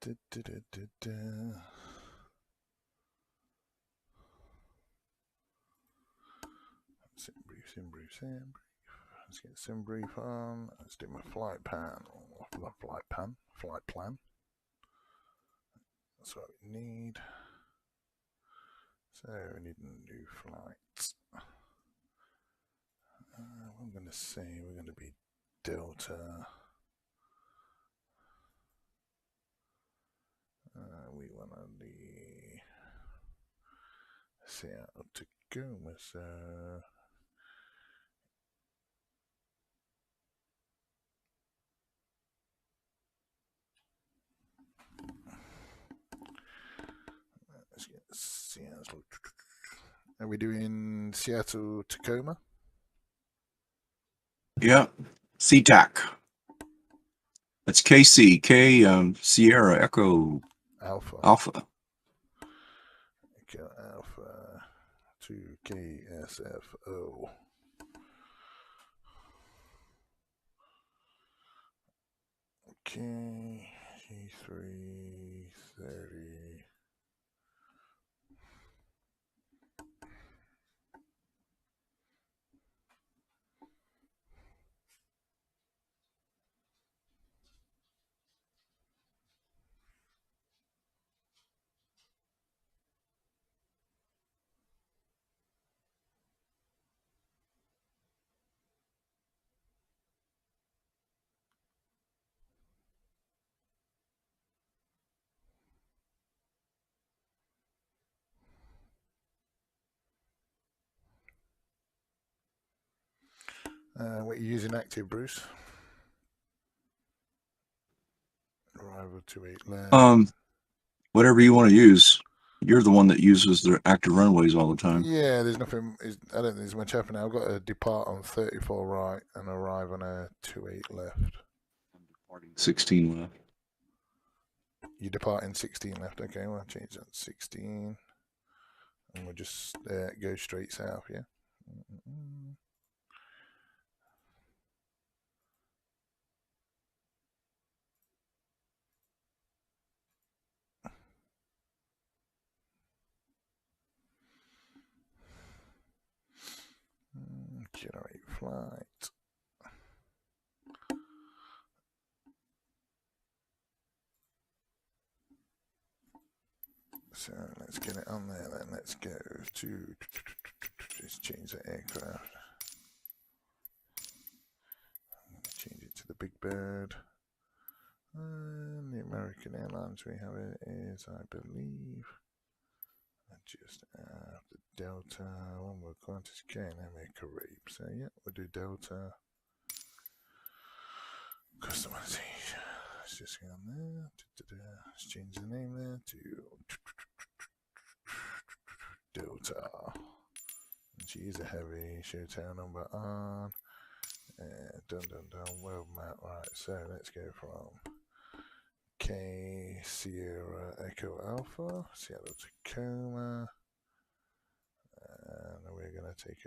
Sim brief. Let's get sim brief on. Let's do my flight plan. Flight plan. That's what we need. So we need a new flight. I'm going to say we're going to be Delta. We want to be Seattle Tacoma, so let's get Seattle. Are we doing Seattle Tacoma? Yeah, SeaTac. That's KC, Sierra Echo Alpha. Alpha. Echo Alpha to KSFO. Okay, G330. What are you using active, Bruce? Arrival 28 left. Whatever you want to use. You're the one that uses the active runways all the time. Yeah, there's nothing. I don't think there's much happening. I've got to depart on 34 right and arrive on a 28 left. 16 left. You depart in 16 left. Okay, well, I'll change that to 16. And we'll just go straight south, yeah? Generate flight. So let's get it on there then. Let's go to just change the aircraft. Change it to the Big Bird. And the American Airlines we have it is, I believe, just after Delta. One more Qantas K and Caribbean. So yeah, we'll do Delta. Customization. Let's just go on there. Let's change the name there to Delta. And she is a heavy. Show tail number on. Done. World map. Right, so let's go from K Sierra Echo Alpha, Seattle Tacoma. And we're going to take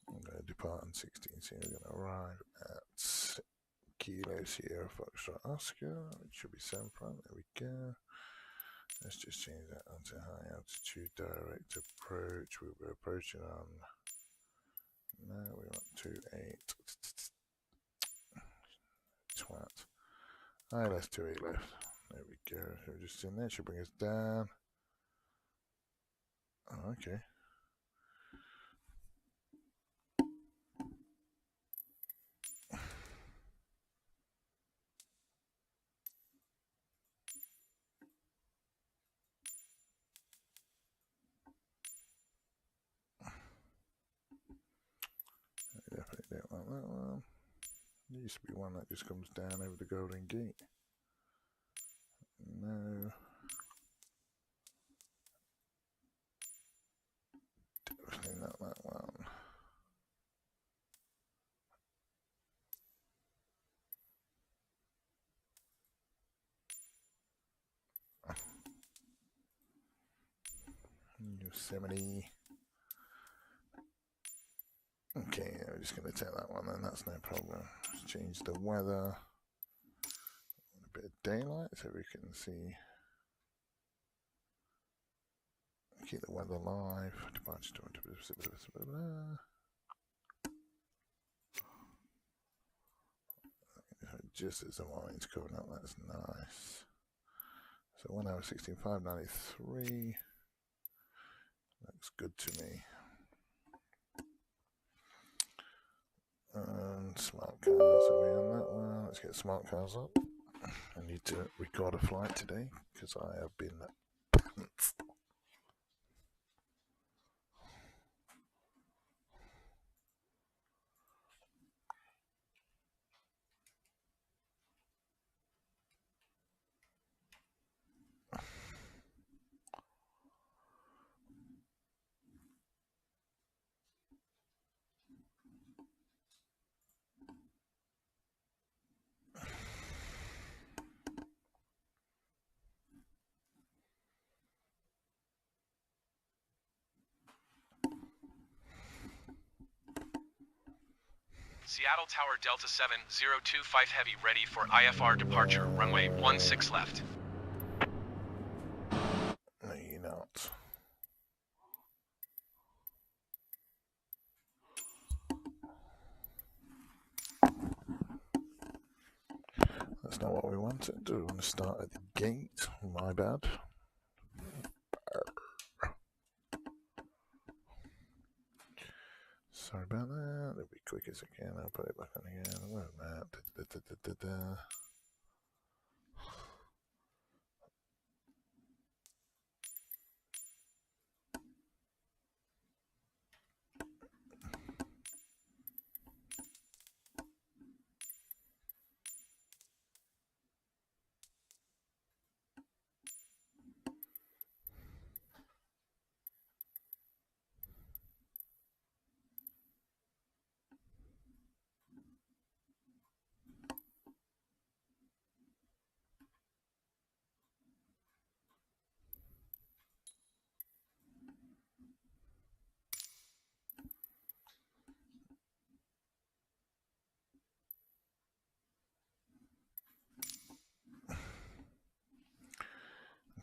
I'm going to depart on 16, so we're going to arrive at Kilo Sierra Foxtrot Oscar, which should be 7 prime. There we go. Let's just change that onto high altitude direct approach. We'll be approaching on. No, we want 28. Twat. Alright, that's 28 left. There we go. So we're just in there. Should bring us down. Oh, okay. I definitely don't want that one. There used to be one that just comes down over the Golden Gate. No. Definitely not that one. Yosemite. Okay, we're just going to take that one then, that's no problem. Let's change the weather. bit of daylight so we can see. Keep the weather live. Just as the morning's coming up, that's nice. So 1 hour 16:05:93. Looks good to me. And smart cars, are we on that one? Let's get smart cars up. I need to record a flight today because I have been pants. Seattle Tower Delta 7025 Heavy ready for IFR departure, runway 16 left. No, you're not. That's not what we wanted. We want to start at the gate. My bad. Sorry about that. It'll be quick as I can. I'll put it back on again. Where am I?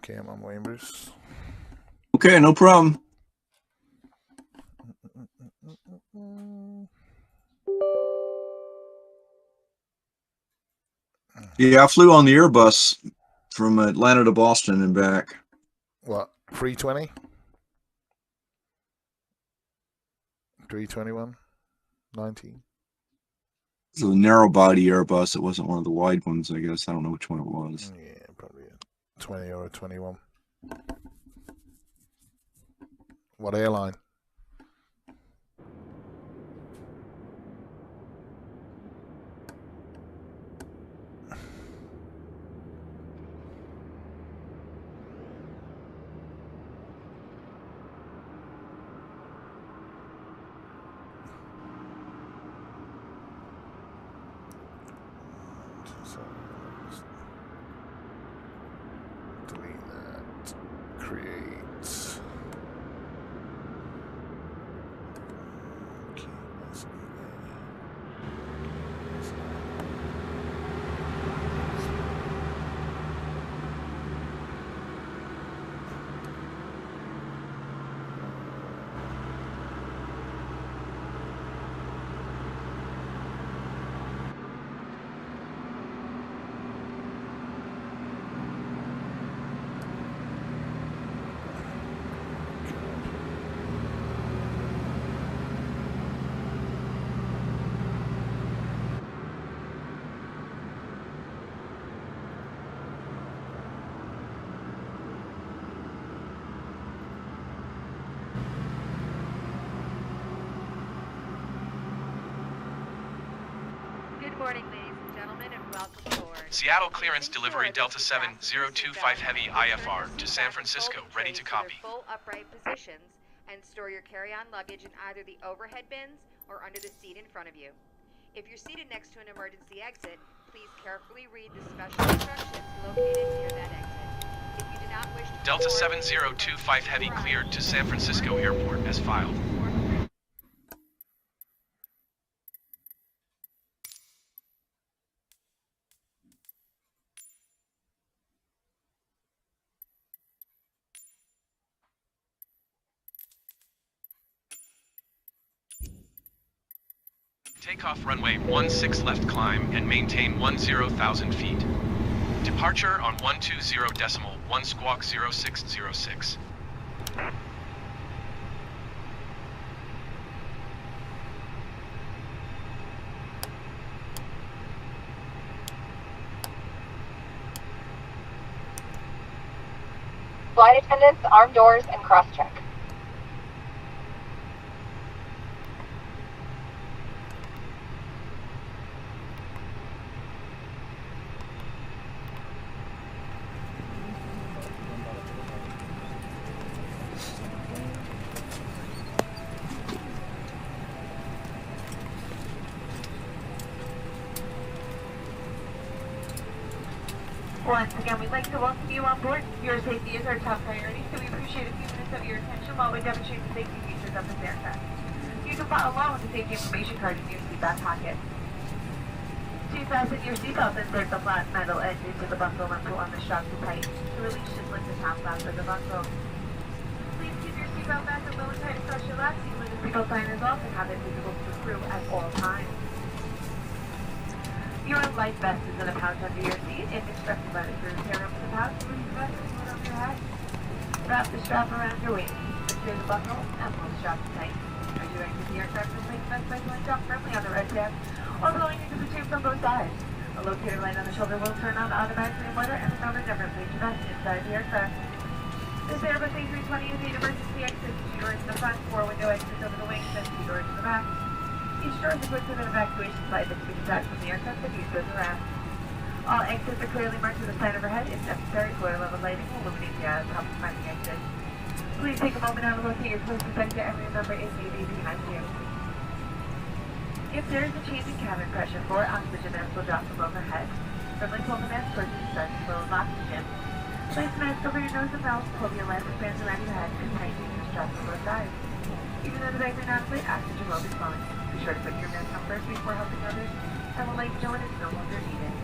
Okay, I'm on Wayne Bruce. Okay, no problem. Yeah, I flew on the Airbus from Atlanta to Boston and back. What? 320? 321? 19? It was a narrow body Airbus. It wasn't one of the wide ones, I guess. I don't know which one it was. Yeah, probably a 20 or a 21. What airline? Delete that. Create. Okay, let's Good morning, ladies and gentlemen, and welcome aboard. Seattle clearance delivery Delta 7025 Heavy IFR to San Francisco, ready to copy. Full upright positions and store your carry-on luggage in either the overhead bins or under the seat in front of you. If you're seated next to an emergency exit, please carefully read the special instructions located near that exit. If you do not wish to Delta 7025 Heavy cleared to San Francisco Airport as filed. Takeoff runway 16 left climb and maintain 10,000 feet. Departure on 120.1 squawk 0606. Flight attendants, arm doors, and cross-check. Once again, we'd like to welcome you on board. Your safety is our top priority, so we appreciate a few minutes of your attention while we demonstrate the safety features of this aircraft. You can follow along with the safety information card in your seatbelt pocket. To fasten your seatbelt, insert the flat metal edge into the buckle and pull on the strap to tight. To release, just lift the top flap of the buckle. Please keep your seatbelt fastened low and tight across your lap seat when the seatbelt sign is off and have it visible to the crew at all times. Your life vest is in a pouch under your seat. If instructed by the crew, tear up the pouch, remove the vest, and put on your hat. Wrap the strap around your waist. Secure the buckle and pull the strap tight. As you exit the aircraft, replace the vest by pulling down firmly on the red tab or blowing into the tube from both sides. A locator light on the shoulder will turn on automatically in weather, and remember, never place your vest inside the aircraft. This Airbus A320 is 8 emergency exits, 2 doors in the front, 4 window exits over the wings, and 2 doors in the back. Each door is equipped with an evacuation slide that can be detached from the aircraft if used as a ramp. All exits are clearly marked with a sign overhead. If necessary, floor level lighting will illuminate the top of the exit. Please take a moment now to locate your closest exit and remember it may be behind you. If there is a change in cabin pressure, 4 oxygen masks will drop from overhead. Firmly pull the mask towards the start flow of oxygen. Place the mask over your nose and mouth, pull the elastic bands around your head, and tighten your straps to both sides. Even though the bags are not inflated, oxygen will be flowing. Be sure to put your mask on first before helping others, and will let you know when it's no longer needed.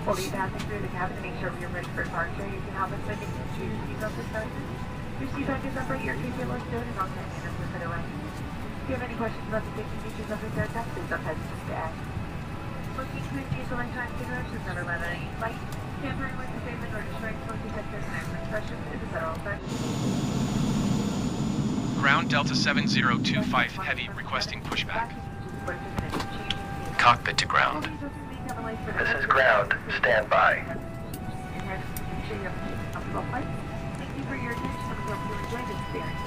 While we passing through the cabin to make sure we are ready for departure, you can help us by making sure your seatbelt is fastened. Your seatbelt is upright, your case will stood, and all 10 minutes will fit away. If you have any questions about the safety features of this aircraft, please don't hesitate to ask. Looking to use electronic cigarettes is never allowed on any flight. Tampering with the statement or destroying smoke detectors and aircraft expressions is a federal offense. Ground Delta 7025 Heavy requesting pushback. Cockpit to ground. This is ground. Stand by. Thank you for your attention and we hope you enjoyed this experience.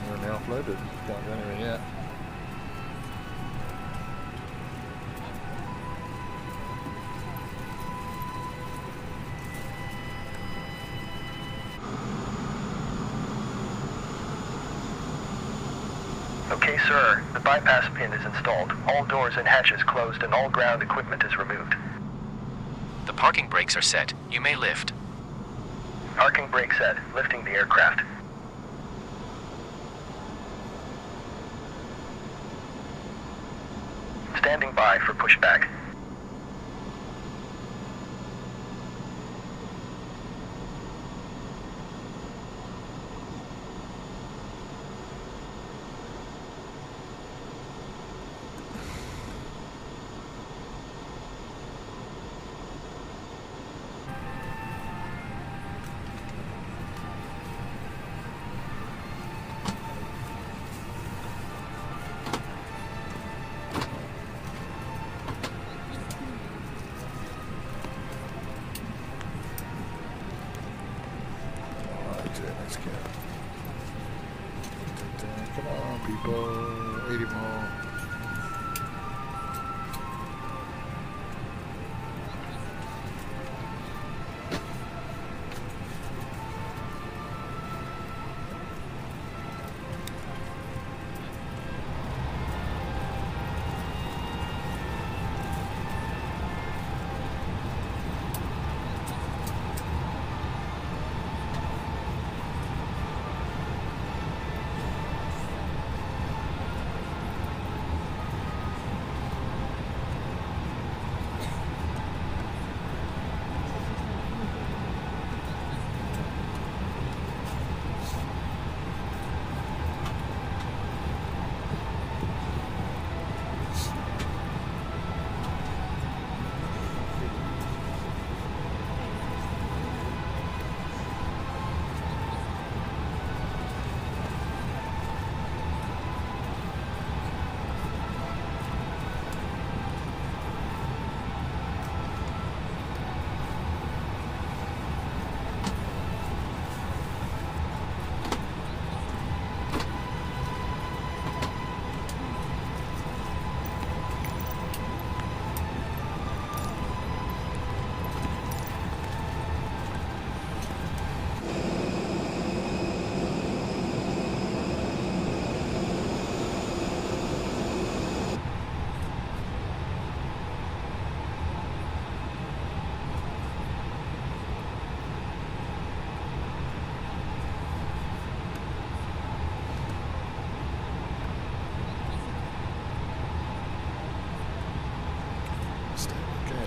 We're now offloaded. Can't go anywhere yet. Okay, sir. The bypass pin is installed. All doors and hatches closed and all ground equipment is removed. The parking brakes are set. You may lift. Parking brake set. Lifting the aircraft. Standing by for pushback. Let's go. Come on, people. 80 more.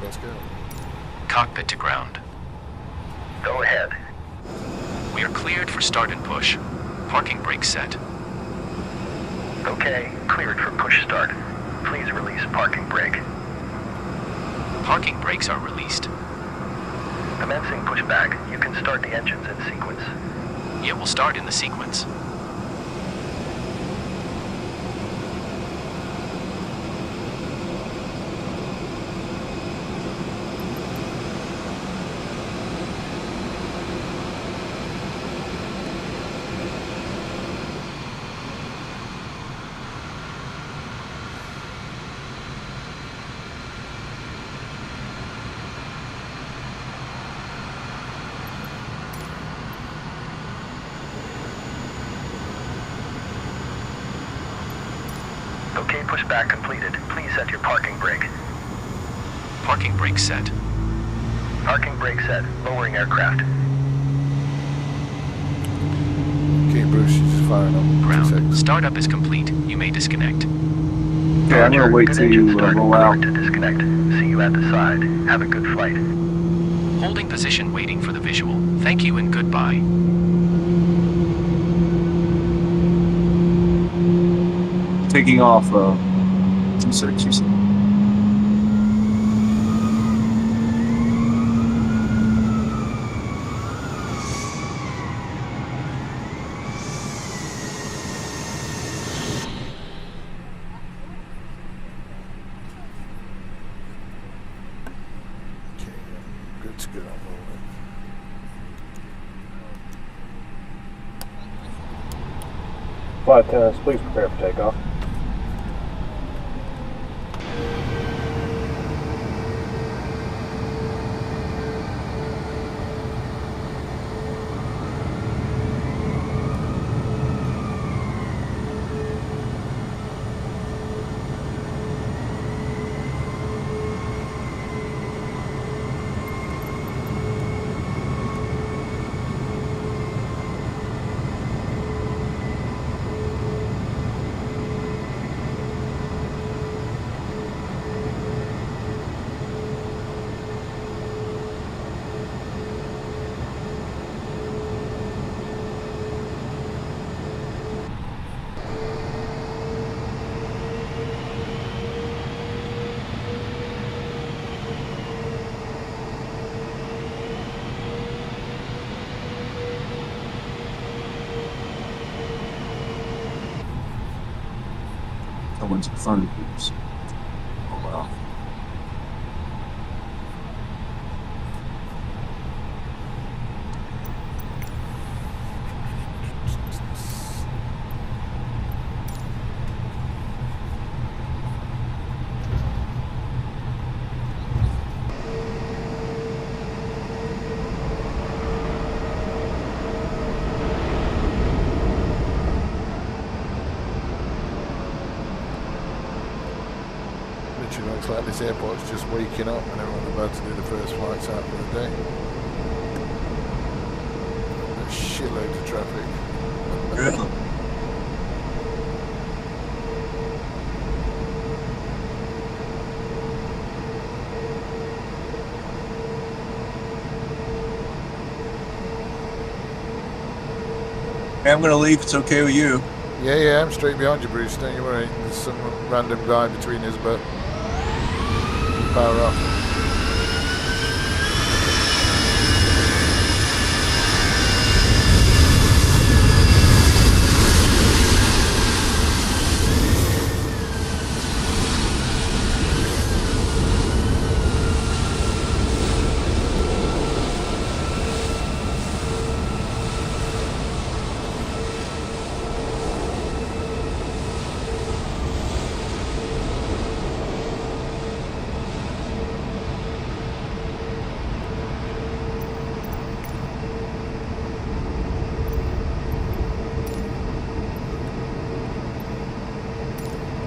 let's go. Cockpit to ground. Go ahead. We are cleared for start and push. Parking brake set. Okay, cleared for push start. Please release parking brake. Parking brakes are released. Commencing pushback. You can start the engines in sequence. Yeah, we'll start in the sequence. Okay, pushback completed. Please set your parking brake. Parking brake set. Parking brake set. Lowering aircraft. Okay, Bruce, you're just firing up. 2 Ground. seconds. Startup is complete. You may disconnect. Okay, I'm gonna wait Good till engine you start. roll out. Cleared to disconnect. See you at the side. Have a good flight. Holding position waiting for the visual. Thank you and goodbye. Taking off 26, you said. Okay, good to go. I'm rolling. Flight attendants, please prepare for takeoff. Someone's in front of you. So. Oh well. Literally looks like this airport's just waking up and everyone's about to do the first flights out for the day. A shitload of traffic. Really? Hey, I'm gonna leave. It's okay with you. Yeah, I'm straight behind you, Bruce. Don't you worry. There's some random guy between us, but power up.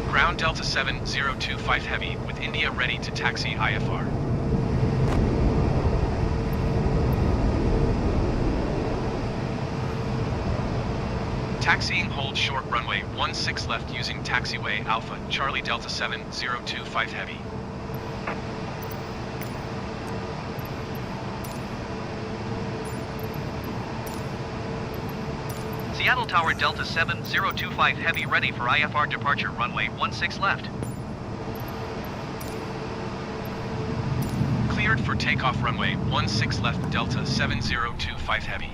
Ground Delta 7025 Heavy with India ready to taxi IFR. Taxiing hold short runway 16 left using taxiway Alpha Charlie Delta 7025 Heavy. Seattle Tower Delta 7025 Heavy ready for IFR departure runway 16 left. Cleared for takeoff runway 16 left Delta 7025 Heavy.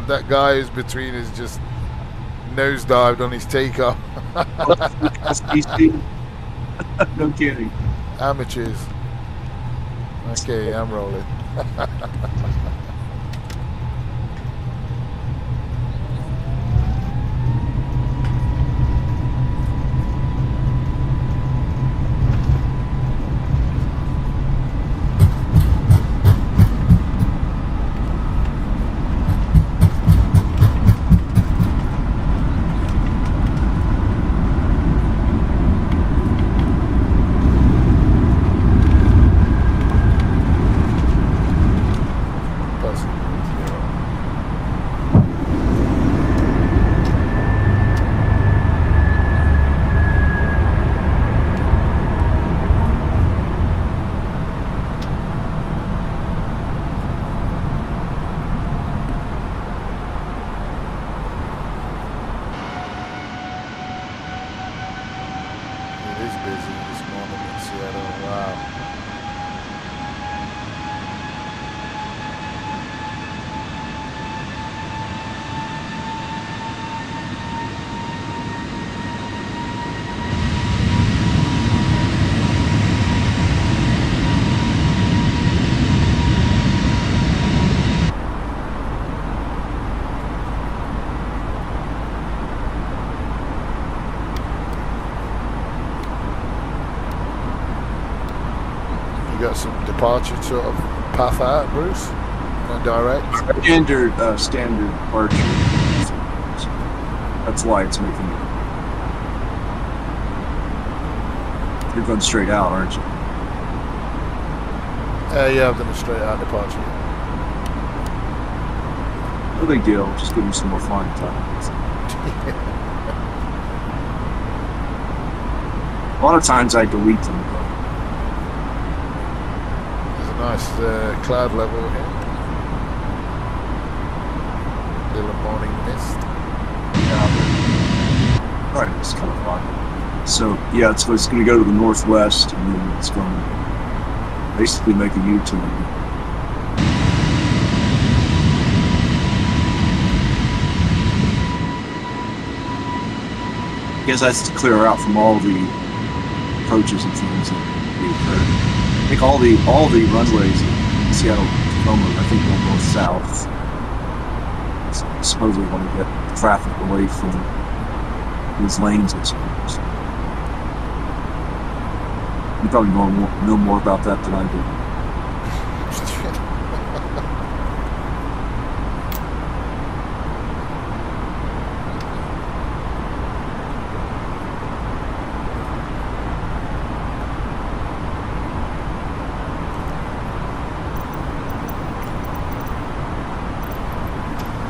That guy who's between us just nosedived on his takeoff. No kidding. Amateurs. Okay, I'm rolling. Got some departure sort of path out, Bruce? No direct? Standard departure. That's why it's making it. You're going straight out, aren't you? Yeah, I've done a straight out departure. No big deal. Just give me some more flying time. A lot of times I delete them. Nice cloud level here. Little morning mist. Yeah. Right, it's kind of fun. So yeah, it's going to go to the northwest, and then it's going to basically make a U-turn. I guess that's to clear out from all the approaches and things that occur. I think all the runways in Seattle, Tacoma, I think go north-south. Supposedly want to get traffic away from these lanes, I suppose. You probably know more about that than I do.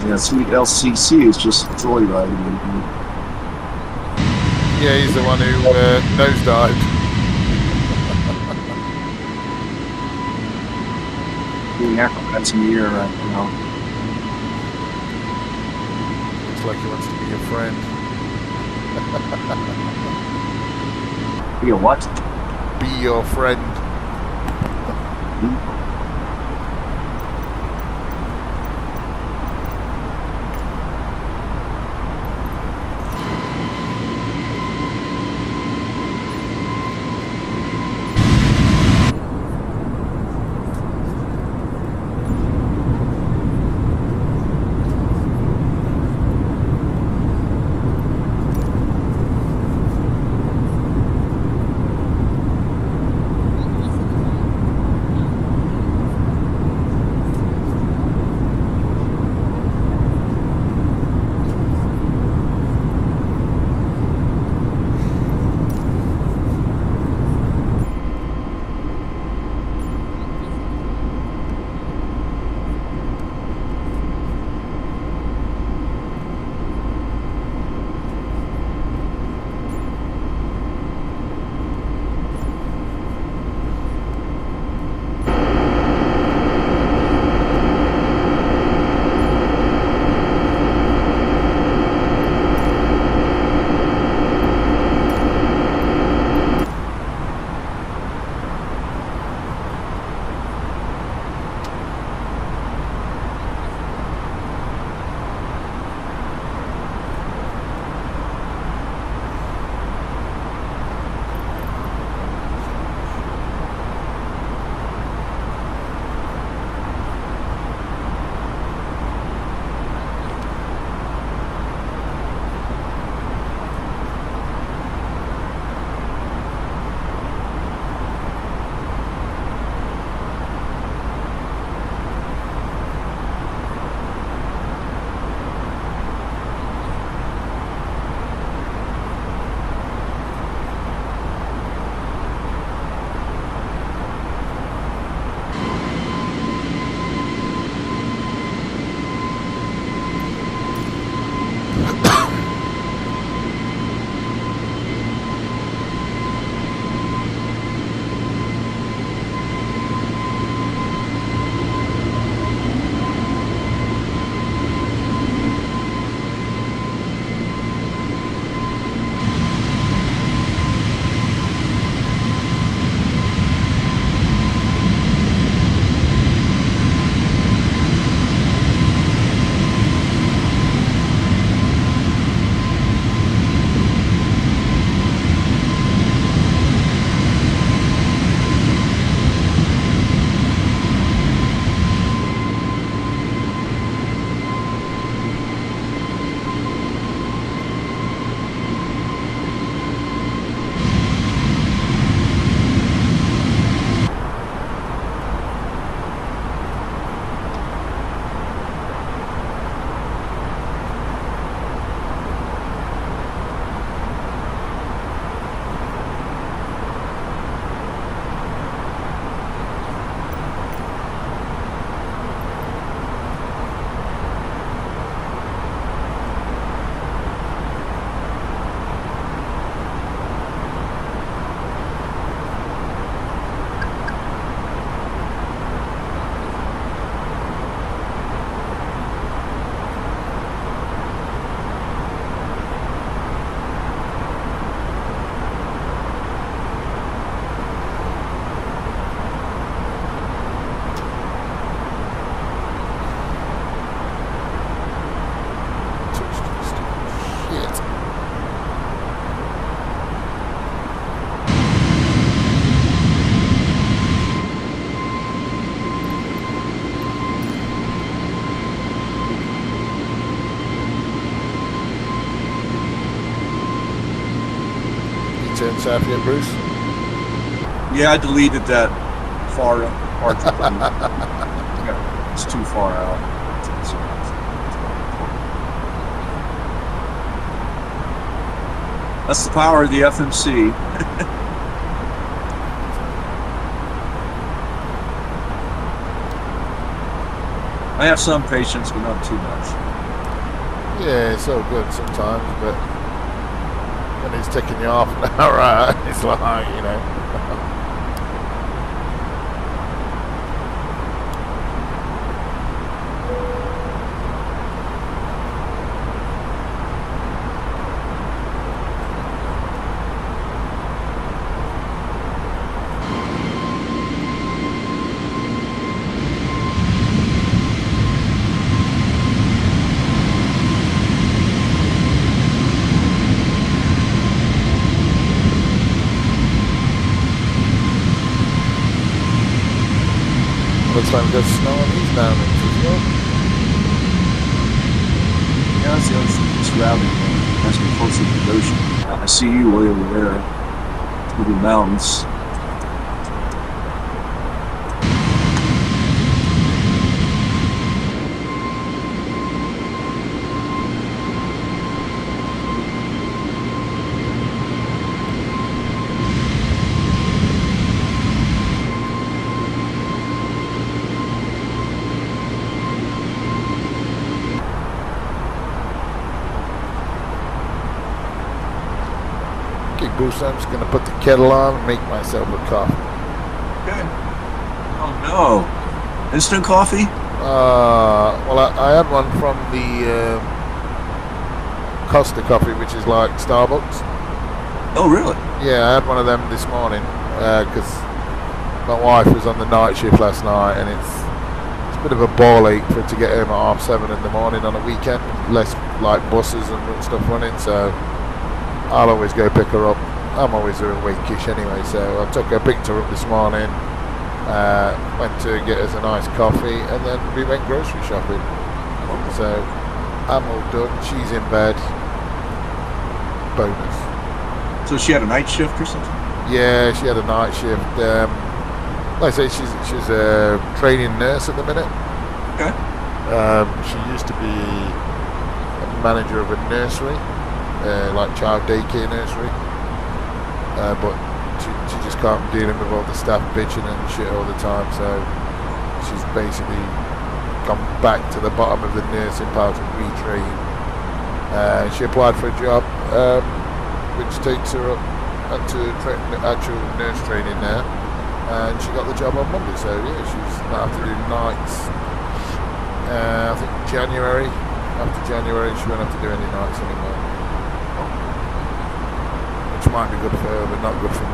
Yeah, sweet LCC is just joyriding. Yeah, he's the one who nosedived. Doing acrobats in the air right now. Looks like he wants to be your friend. Be a what? Be your friend. going south yet, Bruce? Yeah, I deleted that far part. It's too far out. That's the power of the FMC. I have some patience, but not too much. Yeah, it's all good sometimes, but when he's taking you off an hour out, it's like, you know. Looks like we've got snow on these mountains as well. Yeah, that's the other thing. It's routing. That's me closer to the ocean. I see you way over there through the mountains. Bruce, I'm just going to put the kettle on and make myself a coffee. Okay. Oh no. Instant coffee? Well, I had one from the Costa Coffee, which is like Starbucks. Oh, really? Yeah, I had one of them this morning because my wife was on the night shift last night, and it's a bit of a ball ache for her to get home at 7:30 in the morning on a weekend. Less like buses and stuff running, so I'll always go pick her up. I'm always awake-ish anyway, so I picked her up this morning, went to get us a nice coffee, and then we went grocery shopping. So I'm all done. She's in bed. Bonus. So she had a night shift or something? Yeah, she had a night shift. Like I say, she's a training nurse at the minute. Okay. She used to be a manager of a nursery, like child daycare nursery. But she just can't be dealing with all the staff bitching and shit all the time, so she's basically come back to the bottom of the nursing part and retrain. She applied for a job which takes her up into actual nurse training now, and she got the job on Monday, so yeah, she's not have to do nights. I think after January she won't have to do any nights anymore. Which might be good for her, but not good for me.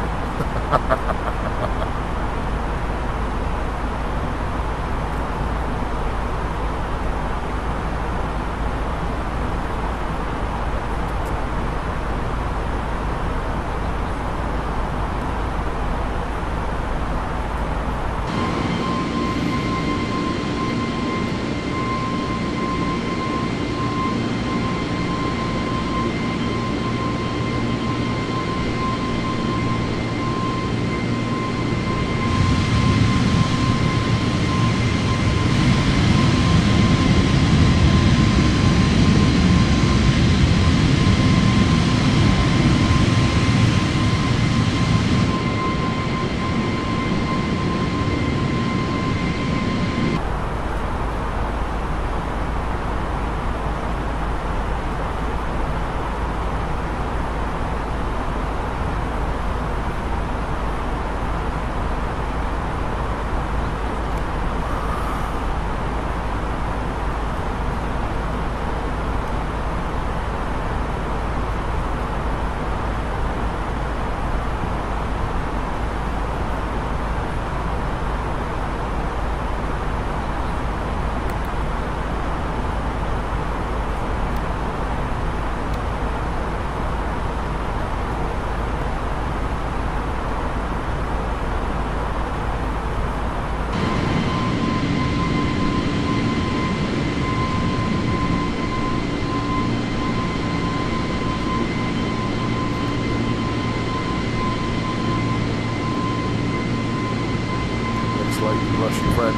looks like you lost your friend.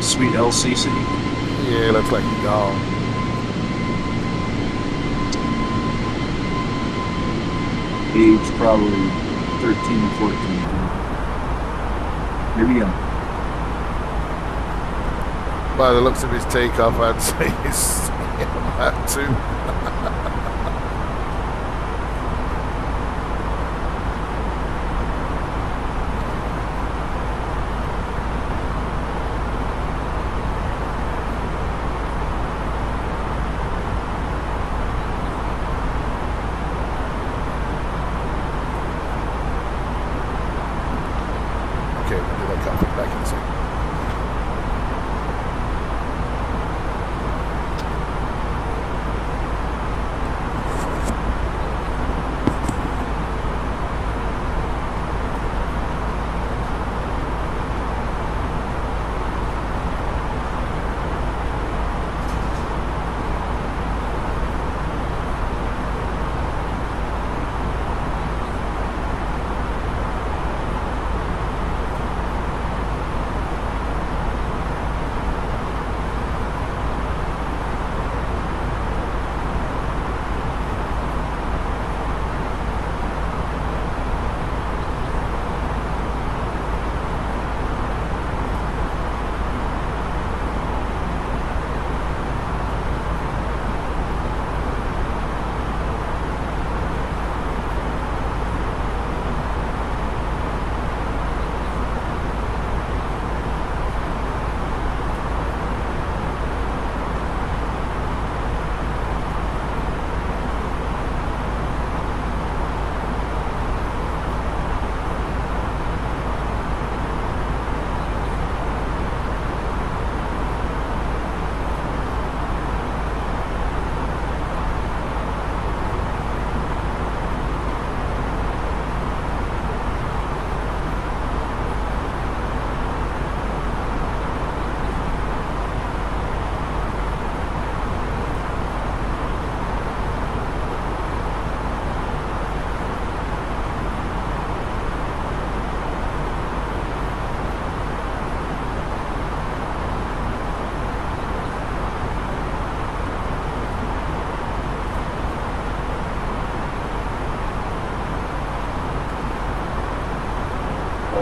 Sweet LCC. Yeah, looks like he's gone. Age probably 13, 14. Maybe young. By the looks of his takeoff, I'd say he's that too. Okay, we'll do that conflict back in a second.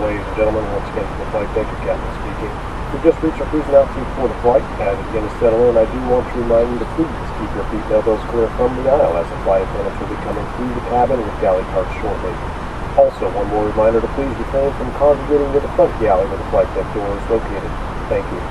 Ladies and gentlemen, once again from the flight deck, your captain speaking. We've just reached our cruising altitude for the flight. As it begins to settle in, I do want to remind you to please keep your seat elbows clear from the aisle as the flight attendants will be coming through the cabin with galley carts shortly. Also, one more reminder to please refrain from congregating to the front galley where the flight deck door is located. Thank you.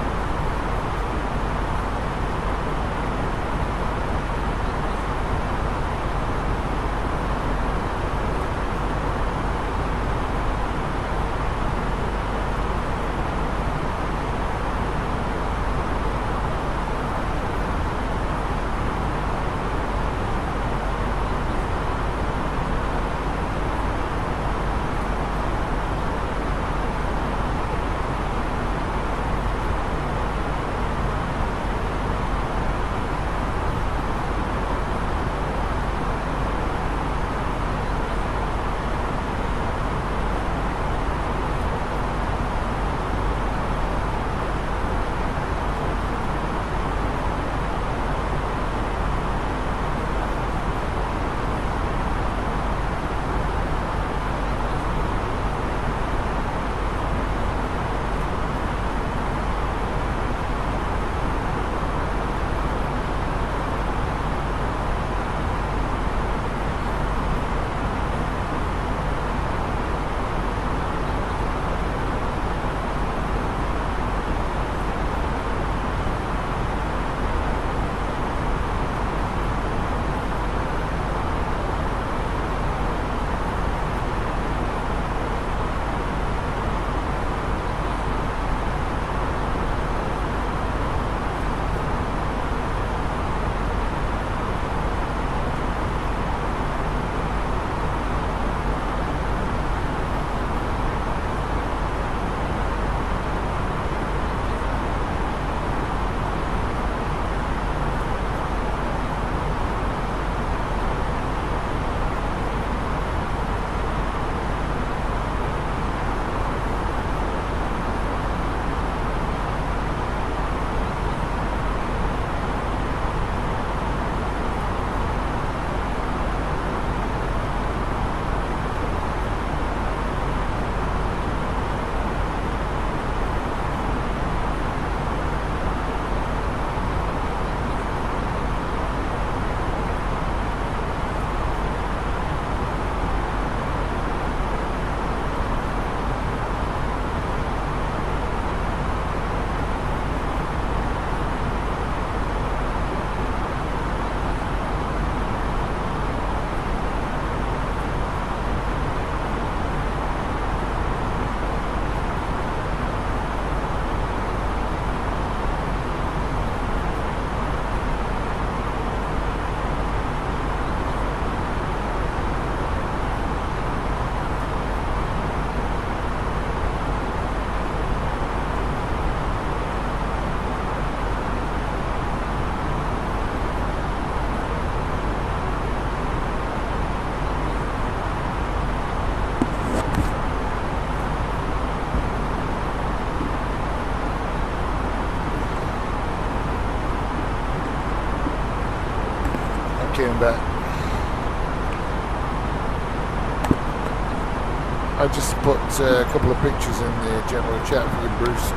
I just put a couple of pictures in the general chat for you, Bruce.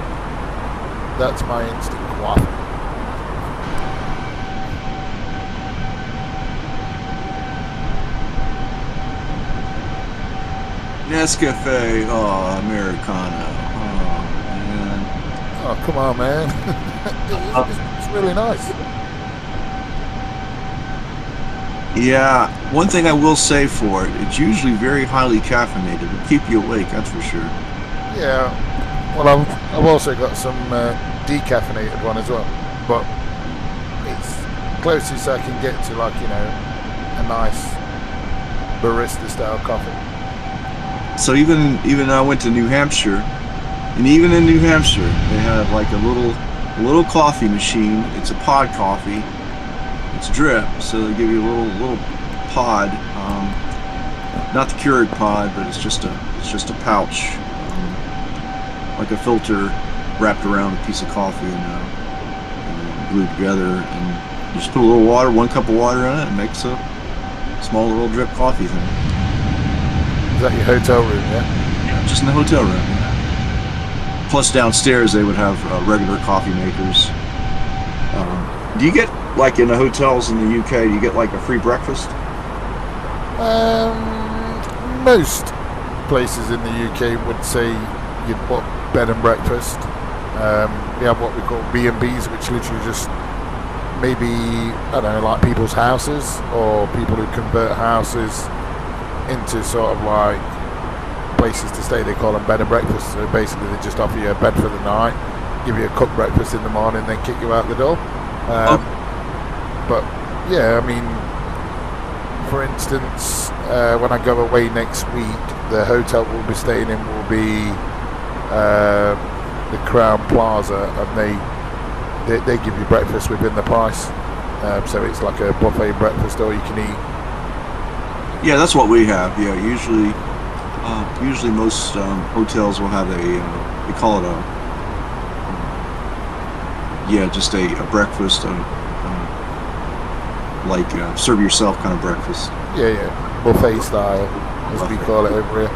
That's my instant quaff. Nescafe, oh, Americano. Oh, man. Oh, come on, man. It's really nice. Yeah, one thing I will say for it, it's usually very highly caffeinated. It'll keep you awake, that's for sure. Yeah. Well, I've also got some decaffeinated one as well. But it's closest I can get to, like, you know, a nice barista-style coffee. So even I went to New Hampshire, and even in New Hampshire, they have like a little coffee machine. It's a pod coffee. It's drip, so they give you a little pod, not the Keurig pod, but it's just a pouch, like a filter wrapped around a piece of coffee and glued together, and you just put a little water, 1 cup of water in it, and makes a small little drip coffee thing. Is that your hotel room, yeah? Yeah, just in the hotel room. Yeah. Plus downstairs they would have regular coffee makers. Do you get, like in the hotels in the UK, do you get like a free breakfast? Most places in the UK would say you'd book bed and breakfast. We have what we call B&Bs, which literally just maybe, I don't know, like people's houses or people who convert houses into sort of like places to stay. They call them bed and breakfast. So basically they just offer you a bed for the night, give you a cooked breakfast in the morning, then kick you out the door. But yeah, I mean, for instance, when I go away next week, the hotel we'll be staying in will be the Crown Plaza, and they give you breakfast within the price. So it's like a buffet breakfast, or you can eat. Yeah, that's what we have. Yeah, usually most hotels will have they call it just a breakfast, like serve yourself kind of breakfast. Yeah, buffet style, as we call it over here.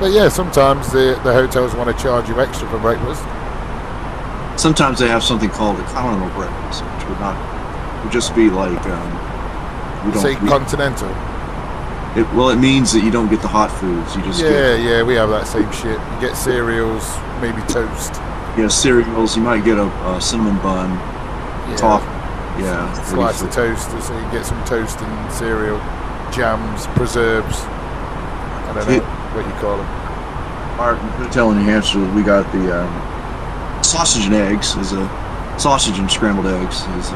But yeah, sometimes the hotels want to charge you extra for breakfast. Sometimes they have something called a continental breakfast, which would just be like continental. It means that you don't get the hot foods. You just yeah, we have that same shit. You get cereals, maybe toast. Yeah, cereals. You might get a cinnamon bun, toffee. Yeah, slice of toast. So you get some toast and cereal, jams, preserves. I don't know what you call them. Our hotel in New Hampshire, we got the sausage and eggs. Sausage and scrambled eggs is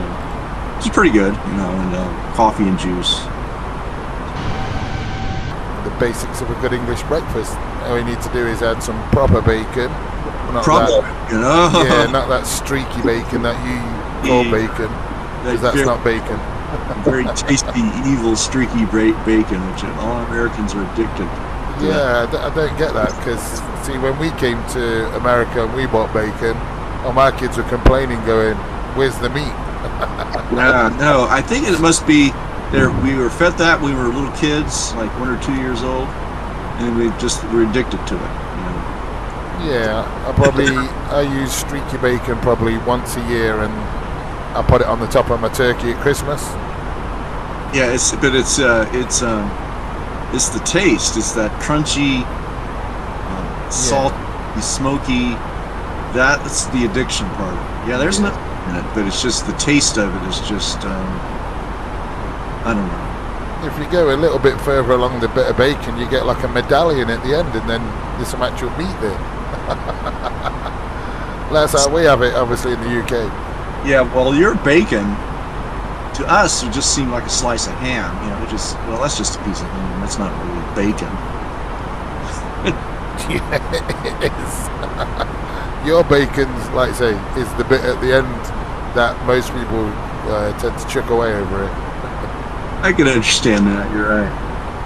pretty good, you know, and coffee and juice. The basics of a good English breakfast. All you need to do is add some proper bacon. Not that streaky bacon that you call bacon, because that's not bacon. Very tasty, evil, streaky bacon, which all Americans are addicted to. Yeah, I don't get that, because, see, when we came to America and we bought bacon, all my kids were complaining, going, where's the meat? No, I think it must be there. We were fed that we were little kids, like 1 or 2 years old, and we're addicted to it. You know? Yeah, I use streaky bacon probably once a year, and I put it on the top of my turkey at Christmas. Yeah, it's the taste. It's that crunchy, salty, smoky. That's the addiction part. Yeah, there's nothing in it, but it's just the taste of it is just. I don't know. If you go a little bit further along the bit of bacon, you get like a medallion at the end, and then there's some actual meat there. That's how we have it, obviously, in the UK. Yeah, well, your bacon, to us, would just seem like a slice of ham. You know, that's just a piece of ham. That's not really bacon. Yeah, it is. Your bacon's, like I say, is the bit at the end that most people tend to chuck away over it. I can understand that. You're right.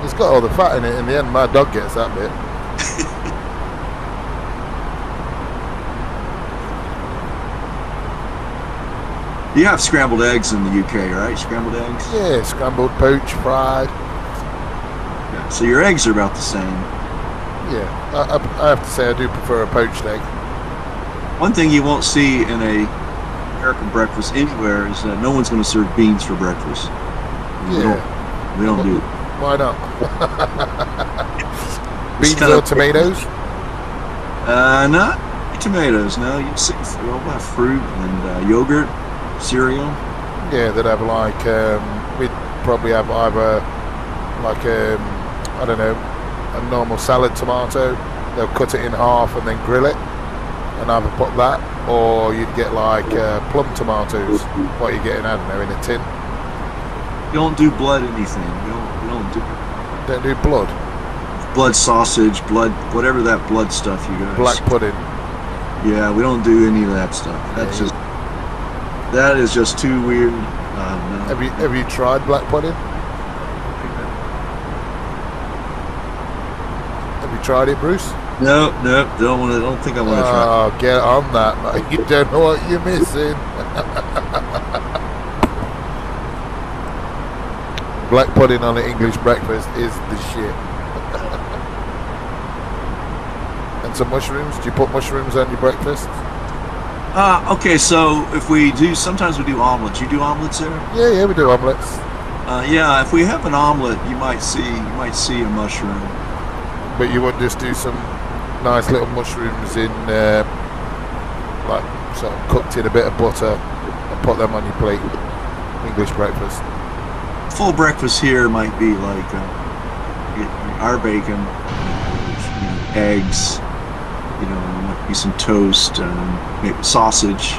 It's got all the fat in it. In the end, my dog gets that bit. You have scrambled eggs in the UK, right? Scrambled eggs? Yeah, scrambled, poached, fried. Yeah, so your eggs are about the same. Yeah, I have to say I do prefer a poached egg. One thing you won't see in a American breakfast anywhere is that no one's going to serve beans for breakfast. We don't do it. Why not? Beans kind or of- tomatoes? Not tomatoes. No, you see, we'll have fruit and yogurt, cereal. Yeah, they'd have like we'd probably have either like I don't know, a normal salad tomato. They'll cut it in half and then grill it, and either put that, or you'd get like plum tomatoes. What you're getting, I don't know, in a tin. You don't do blood anything. We don't do Don't do blood. blood sausage, blood, whatever that blood stuff you guys. Black pudding. Yeah, we don't do any of that stuff. That's Yeah, that is just too weird. No. Have you tried black pudding? Have you tried it, Bruce? No, don't think I want to try. Oh, get on that, mate. You don't know what you're missing. Black pudding on an English breakfast is the shit. And some mushrooms. Do you put mushrooms on your breakfast? Okay, so if we do, sometimes we do omelets. You do omelets there? Yeah, we do omelets. Yeah, if we have an omelet, you might see a mushroom. But you would just do some nice little mushrooms in, like, sort of cooked in a bit of butter and put them on your plate. English breakfast. Full breakfast here might be like our bacon, eggs, might be some toast, maybe sausage,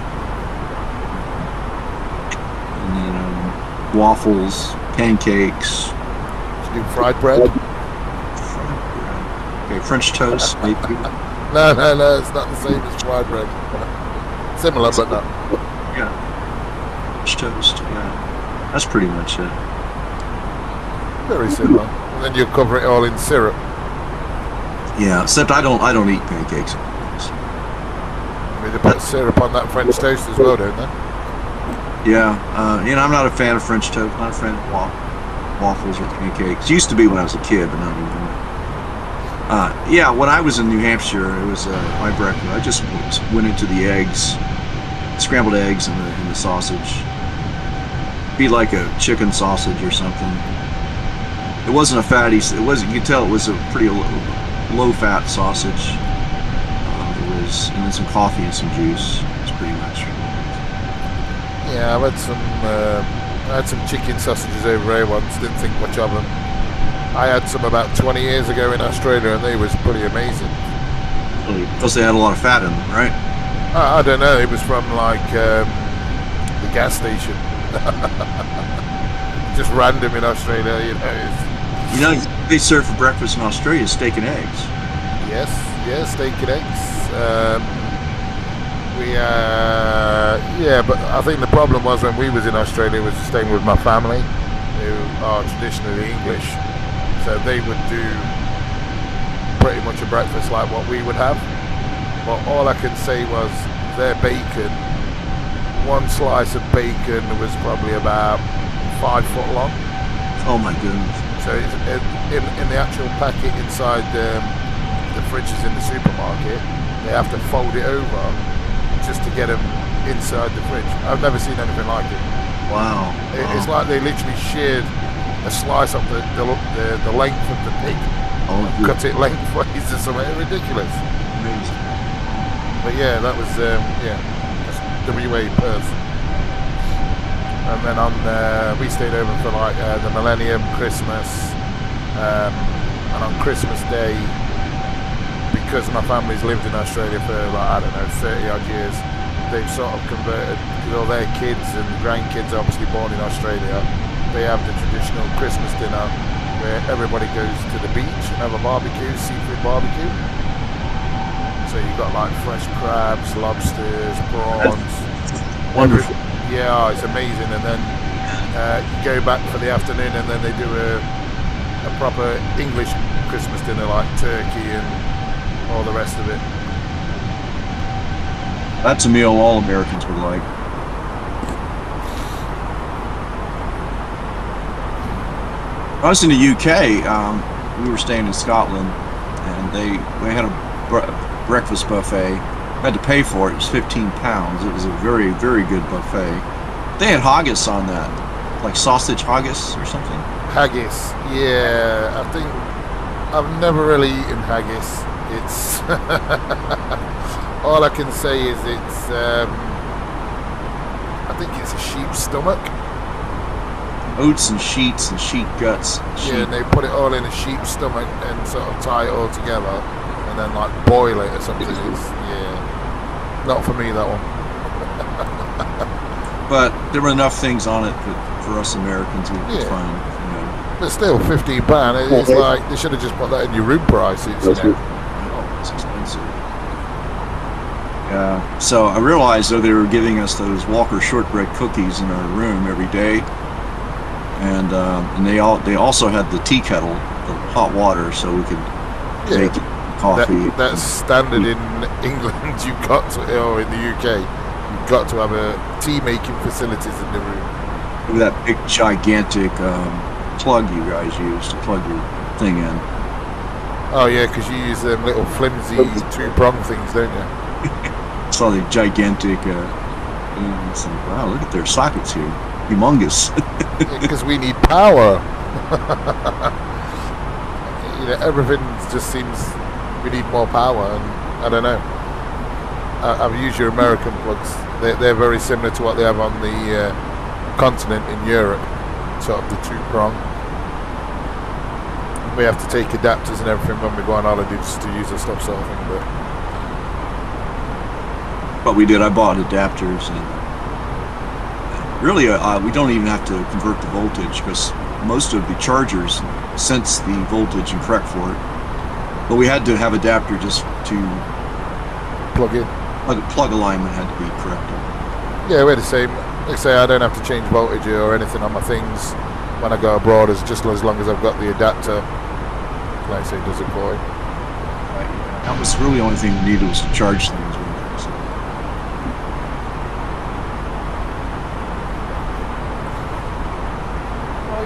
and then waffles, pancakes. Do you do fried bread? Okay, French toast, maybe. No, it's not the same as fried bread. Similar, but not. Yeah, French toast. Yeah, that's pretty much it. Very similar. And then you cover it all in syrup. Yeah, except I don't eat pancakes. I mean, they put syrup on that French toast as well, don't they? Yeah, I'm not a fan of French toast. Not a fan of waffles or pancakes. Used to be when I was a kid, but not anymore. Yeah, when I was in New Hampshire, it was my breakfast. I just went into the eggs, scrambled eggs, and the sausage. Be like a chicken sausage or something. It wasn't a fatty. It was. You could tell it was a pretty low-fat sausage. It was, and then some coffee and some juice. That's pretty much. Yeah, I had some chicken sausages over here once. Didn't think much of them. I had some about 20 years ago in Australia, and they was pretty amazing. Because they had a lot of fat in them, right? I don't know. It was from like the gas station. Just random in Australia, They serve for breakfast in Australia steak and eggs. Yes, steak and eggs. But I think the problem was when we was in Australia was staying with my family, who are traditionally English, so they would do pretty much a breakfast like what we would have. But all I can say was their bacon. One slice of bacon was probably about 5 foot long. Oh my goodness. So in the actual packet inside the fridges in the supermarket, they have to fold it over just to get them inside the fridge. I've never seen anything like it. Wow. It's like they literally sheared a slice of the length of the pig, cut it lengthways or something. Ridiculous. Amazing. But yeah, that was that's WA Perth. And then we stayed over for like the Millennium, Christmas, and on Christmas Day, because my family's lived in Australia for like, 30 odd years, they've sort of converted, because all their kids and grandkids are obviously born in Australia. They have the traditional Christmas dinner where everybody goes to the beach and have a barbecue, seafood barbecue. So you've got like fresh crabs, lobsters, prawns. Wonderful. Yeah, it's amazing. And then you go back for the afternoon, and then they do a proper English Christmas dinner, like turkey and all the rest of it. That's a meal all Americans would like. When I was in the UK, we were staying in Scotland, and we had a breakfast buffet. I had to pay for it. It was 15 pounds. It was a very, very good buffet. They had haggis on that, like sausage haggis or something. Haggis, yeah. I think I've never really eaten haggis. It's all I can say is it's. I think it's a sheep's stomach. Oats and sheets and sheep guts. Yeah, and they put it all in a sheep's stomach and sort of tie it all together, and then like boil it or something. Yeah, not for me that one. But there were enough things on it that for us Americans, it was fine. You know. But still, £15. It's like they should have just put that in your room prices. You know? Oh, it's expensive. Yeah. So I realized though they were giving us those Walker shortbread cookies in our room every day, and they also had the tea kettle, the hot water, so we could make coffee. That's standard in England. You've got to, or in the UK, you've got to have a tea making facilities in the room. With that big gigantic plug you guys use to plug your thing in. Oh yeah, because you use them little flimsy 2-prong things, don't you? Saw the gigantic. Wow, look at their sockets here, humongous. Because we need power. You know, everything just seems we need more power, and I don't know. I've used your American plugs. They're very similar to what they have on the continent in Europe, sort of the 2-prong. We have to take adapters and everything when we go on holiday just to use the stuff, sort of thing. But we did. I bought adapters, and really, we don't even have to convert the voltage because most of the chargers sense the voltage and correct for it. But we had to have adapter just to plug in. Plug alignment had to be corrected. Yeah, we're the same. Like I say, I don't have to change voltage or anything on my things when I go abroad, just as long as I've got the adapter. Like I say, does it for you. That was really the only thing we needed was to charge things.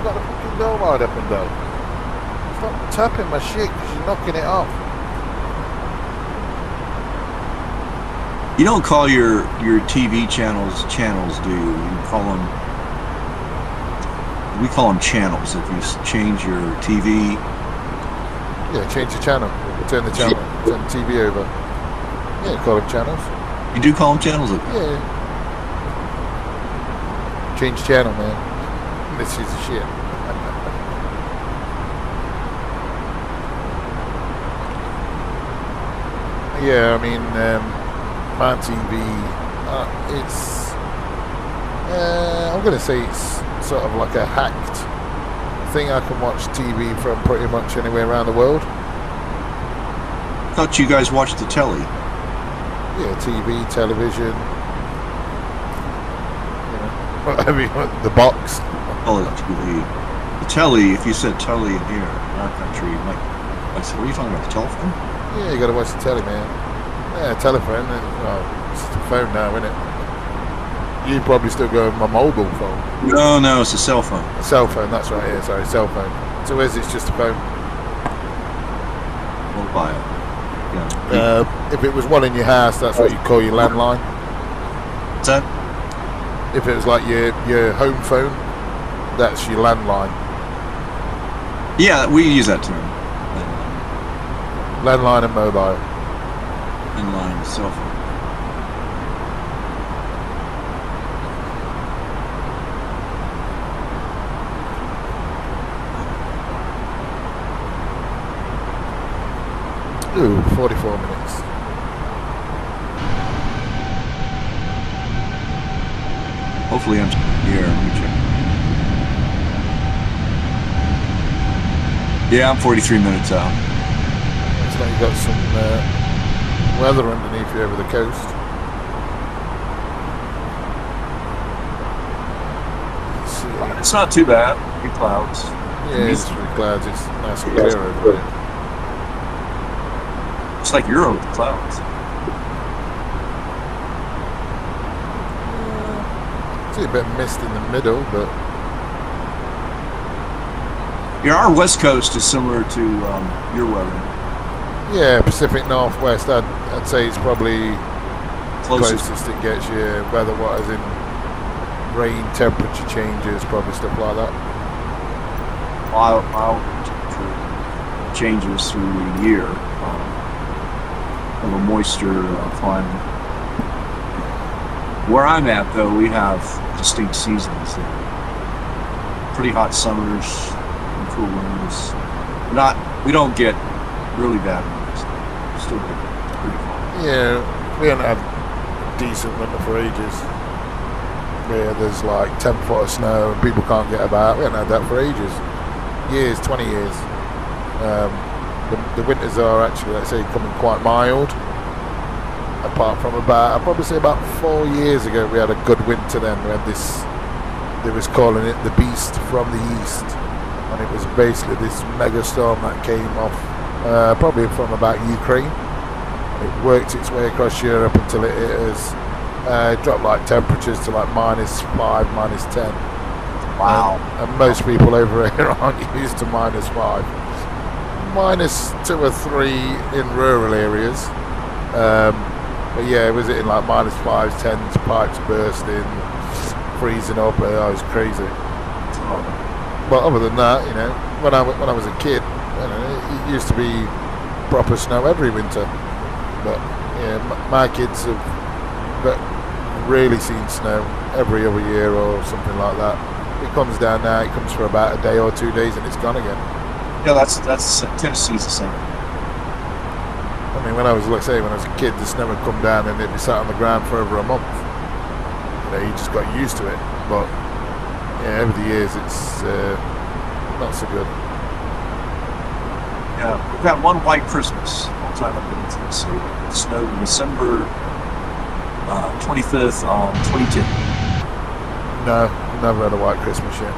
Got the fucking door wide up and down. Stop tapping my shit because you're knocking it off. You don't call your TV channels, do you? You call them. We call them channels. If you change your TV. Yeah, change the channel. Turn the channel. Turn the TV over. Yeah, call them channels. You do call them channels? Yeah. Change channel, man. This is the shit. Yeah, I mean, my TV, it's, I'm going to say it's sort of like a hacked thing. I can watch TV from pretty much anywhere around the world. I thought you guys watched the telly. Yeah, TV, television, you know, I mean, the box. Oh, the telly, if you said telly in here, in our country, I said, what are you talking about, the telephone? Yeah, you got to watch the telly, man. Yeah, telephone. Well, it's the phone now, isn't it? You probably still go with my mobile phone. No, it's a cell phone. A cell phone, that's right. Yeah, sorry, cell phone. So is it just a phone? Mobile. Yeah. If it was one in your house, that's what you call your landline. What's that? If it was like your home phone, that's your landline. Yeah, we use that term. Landline and mobile. Landline, cell phone. Ooh, 44 minutes. Hopefully I'm here. Let me check. Yeah, I'm 43 minutes out. Looks like you got some weather underneath you over the coast. Let's see. It's not too bad. Few clouds. Yeah, it's through clouds. It's nice and clear over there. It's like you're over the clouds. See a bit of mist in the middle, but Yeah, our west coast is similar to your weather. Yeah, Pacific Northwest. I'd say it's probably Closest. closest it gets you. Weather-wise, in rain, temperature changes, probably stuff like that. Mild temperature changes through the year. Of a moisture climate. Where I'm at, though, we have distinct seasons. Pretty hot summers and cool winters. We don't get really bad winters. Still get pretty fun. Yeah, we haven't had decent winter for ages. Where there's like 10 foot of snow and people can't get about. We haven't had that for ages. Years, 20 years. The winters are actually, let's say, coming quite mild. Apart from I'd probably say about 4 years ago, we had a good winter then. We had this, they was calling it the Beast from the East. And it was basically this mega storm that came off, probably from about Ukraine. It worked its way across Europe until it hit us. It dropped like temperatures to like -5, -10. Wow. And most people over here aren't used to -5. -2 or 3 in rural areas. But yeah, it was hitting like -5s, 10s, pipes bursting, freezing up. It was crazy. But other than that, you know, when I was a kid, you know, it used to be proper snow every winter. But yeah, my kids have really seen snow every other year or something like that. It comes down now. It comes for about a day or 2 days, and it's gone again. Yeah, that's Tennessee's the same. I mean, when I was a kid, the snow would come down and it'd be sat on the ground for over a month. You know, you just got used to it. But yeah, over the years, it's not so good. Yeah, we've had one white Christmas. One time I've been in Tennessee. It snowed December 25th on 2010. No, never had a white Christmas yet.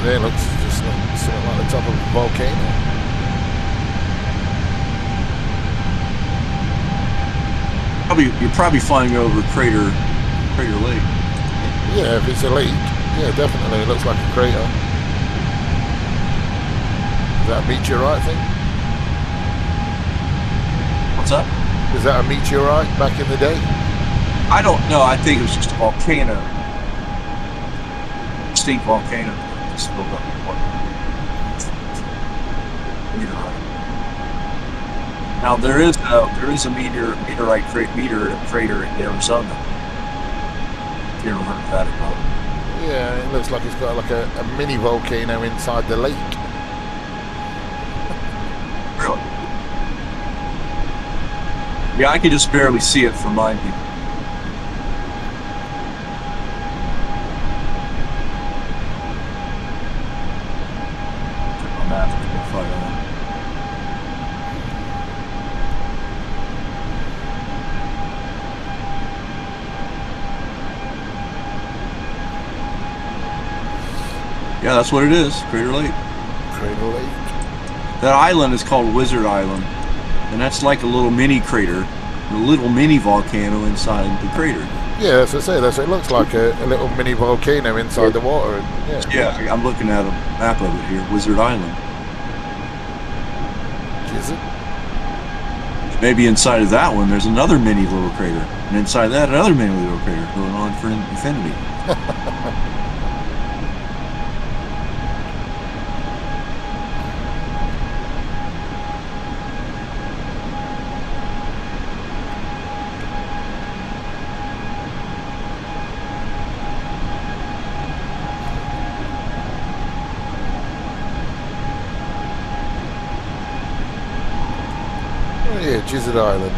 There looks just something like the top of a volcano. You're probably flying over Crater Lake. Yeah, if it's a lake, yeah, definitely. It looks like a crater. Is that a meteorite thing? What's up? Is that a meteorite back in the day? I don't know. I think it was just a volcano. Extinct volcano. Just built up meteorite. Now there is a meteorite crater in Arizona. If you ever heard of that at all? Yeah, it looks like it's got like a mini volcano inside the lake. Really? Yeah, I can just barely see it from my view. Yeah, that's what it is, Crater Lake. Crater Lake. That island is called Wizard Island, and that's like a little mini crater little mini volcano inside the crater. Yeah, that's what I say. That's what it looks like, a little mini volcano inside the water. And, Yeah, I'm looking at a map of it here. Wizard Island. Is it? Maybe inside of that one, there's another mini little crater, and inside that, another mini little crater going on for infinity. Oh yeah, Gizzard Island.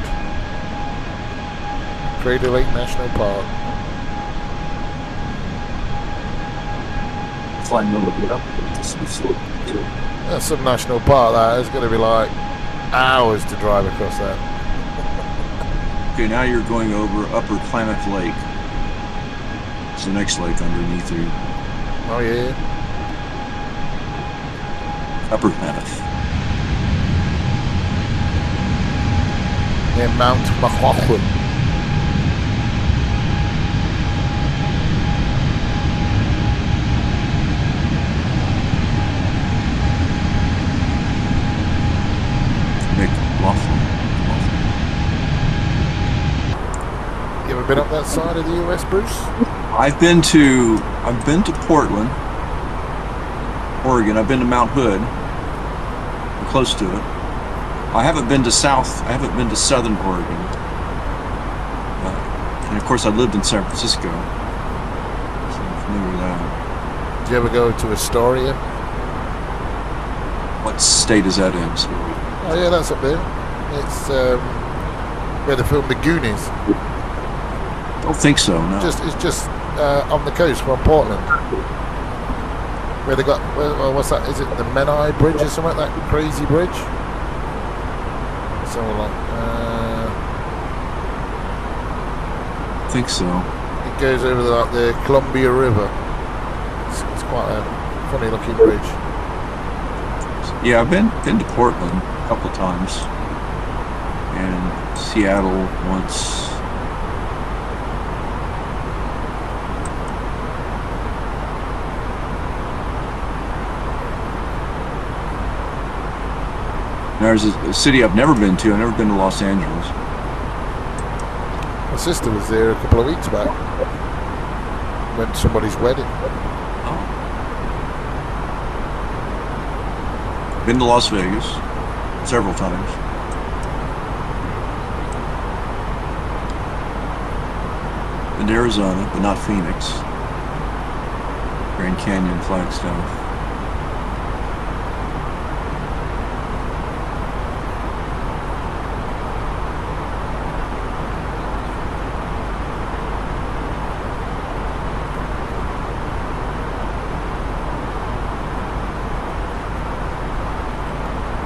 Crater Lake National Park. Flying a little bit up. That's some national park, that. It's going to be like hours to drive across that. Okay, now you're going over Upper Klamath Lake. It's the next lake underneath you. Oh yeah. Upper Klamath. Near Mount Macquarie. You ever been up that side of the US, Bruce? I've been to Portland, Oregon. I've been to Mount Hood. I'm close to it. I haven't been to Southern Oregon. And of course, I lived in San Francisco. So I'm familiar with that. Did you ever go to Astoria? What state is that in? So, Oh yeah, that's up there. It's where they filmed the Goonies. don't think so, no. It's just on the coast from Portland. Where they got, what's that? Is it the Menai Bridge or something like that? Crazy bridge? Something like, I think so. it goes over the Columbia River. It's quite a funny looking bridge. Yeah, I've been to Portland a couple of times. And Seattle once. There's a city I've never been to. I've never been to Los Angeles. My sister was there a couple of weeks back. Went to somebody's wedding. Oh. Been to Las Vegas several times. Been to Arizona, but not Phoenix. Grand Canyon, Flagstaff.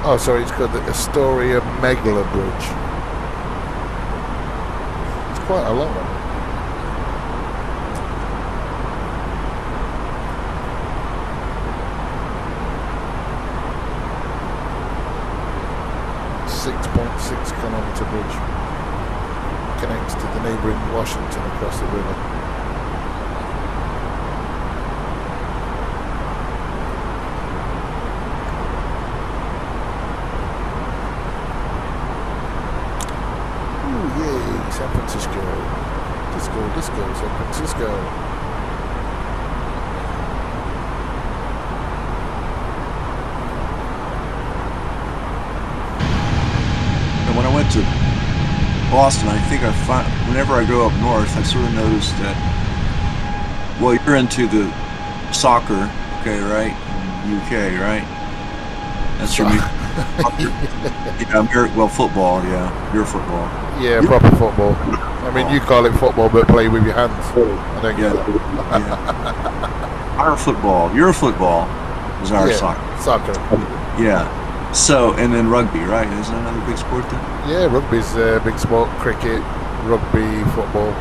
Oh, sorry, it's called the Astoria Megala Bridge. It's quite a long one. .6 kilometer bridge. Connects to the neighbouring Washington across the river. San Francisco. Disco, San Francisco. And when I went to Boston, I think whenever I go up north, I sort of noticed that, well, you're into the soccer, okay, right? In UK, right? That's your well, football, yeah. Your football. Yeah, proper football. I mean, you call it football, but play with your hands. I don't get that. Yeah. Our football, your football is our soccer. Soccer. Yeah. So, and then rugby, right? Isn't that another big sport then? Yeah, rugby's a big sport. Cricket, rugby, football.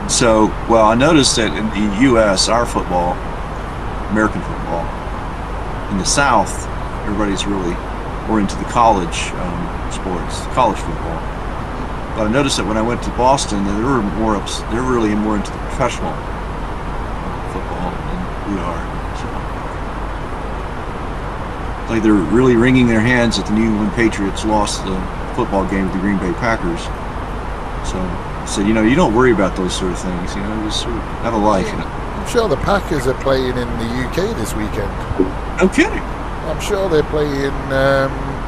So, well, I noticed that in the U.S., our football, American football, in the South, everybody's really more into the college sports, college football. But I noticed that when I went to Boston, that they're really more into the professional football than we are. So, like they're really wringing their hands at the New England Patriots lost the football game with the Green Bay Packers. So you know, you don't worry about those sort of things. You know, just sort of have a life. You know? I'm sure the Packers are playing in the UK this weekend. No kidding. I'm sure they're playing,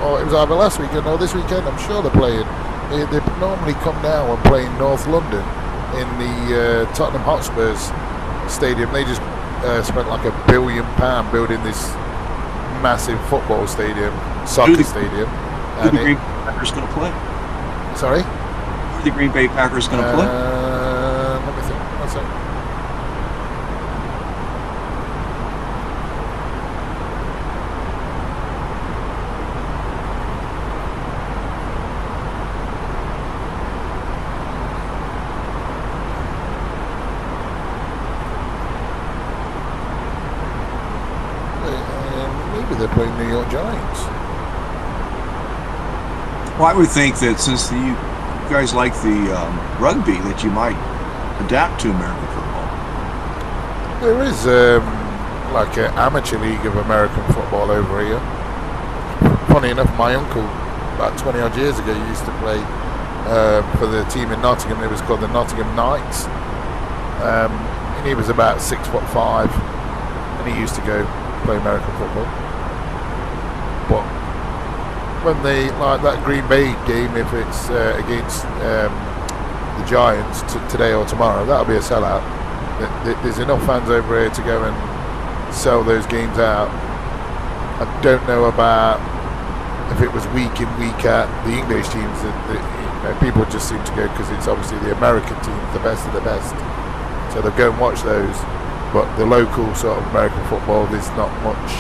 or it was either last weekend or this weekend. I'm sure they're playing. They normally come now and play in North London in the Tottenham Hotspurs stadium. They just spent like £1 billion building this massive football stadium, soccer stadium. Who are the Green Bay Packers going to play? Sorry? Who are the Green Bay Packers going to play? Let me think. What's that? Maybe they're playing New York Giants. Well, I would think that since you guys like the rugby, that you might adapt to American football. There is like an amateur league of American football over here. Funny enough, my uncle, about 20 odd years ago, used to play for the team in Nottingham. It was called the Nottingham Knights. And he was about 6'5", and he used to go play American football. But when they, like that Green Bay game, if it's against the Giants today or tomorrow, that'll be a sellout. There's enough fans over here to go and sell those games out. I don't know about if it was week in, week out, the English teams, people just seem to go because it's obviously the American teams, the best of the best. So they'll go and watch those. But the local sort of American football, there's not much.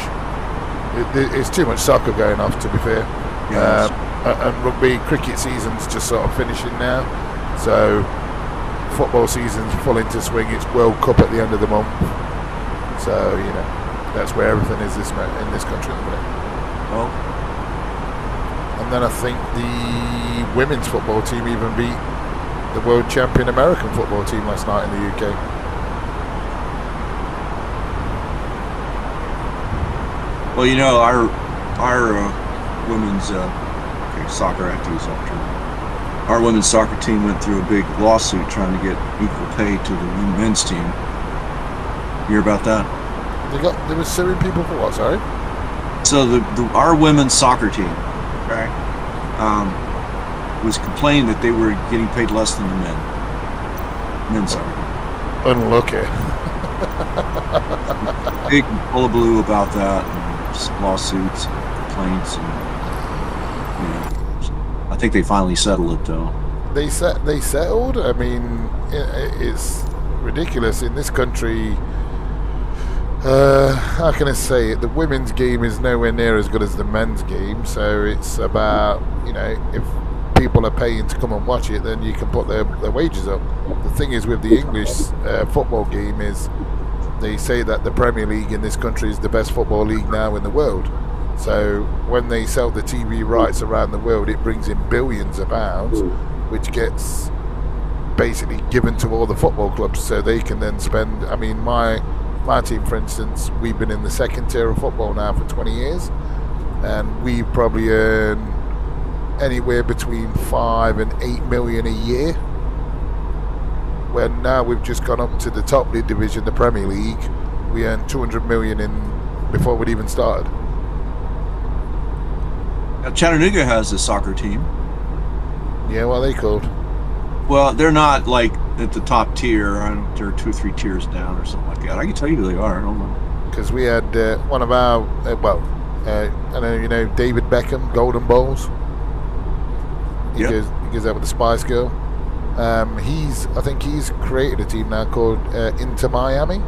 It's too much soccer going off, to be fair. Yes. And rugby, cricket season's just sort of finishing now. So football season's full into swing. It's World Cup at the end of the month. So, you know, that's where everything is in this country at the minute. Well, and then I think the women's football team even beat the world champion American football team last night in the UK. well, you know, our women's soccer activities after our women's soccer team went through a big lawsuit trying to get equal pay to the men's team. You hear about that? They were suing people for what? Sorry. So our women's soccer team, okay, was complaining that they were getting paid less than the men's soccer team. Unlucky. Big hullabaloo about that, and lawsuits, and complaints, and you know, I think they finally settled it though. They settled. I mean, it's ridiculous in this country. How can I say it? The women's game is nowhere near as good as the men's game. So it's about, you know, if people are paying to come and watch it, then you can put their wages up. The thing is with the English football game is they say that the Premier League in this country is the best football league now in the world. So when they sell the TV rights around the world, it brings in billions of pounds, which gets basically given to all the football clubs so they can then spend. I mean, my team, for instance, we've been in the second tier of football now for 20 years, and we probably earn anywhere between 5 and 8 million a year. When now we've just gone up to the top division, the Premier League, we earned 200 million in before we'd even started. Now, Chattanooga has a soccer team. Yeah, what are they called? Well, they're not like at the top tier. They're 2 or 3 tiers down or something like that. I can tell you who they are. I don't know. Because we had one of our, I know you know David Beckham, Golden Balls. He goes out with the Spice Girl. I think he's created a team now called Inter Miami.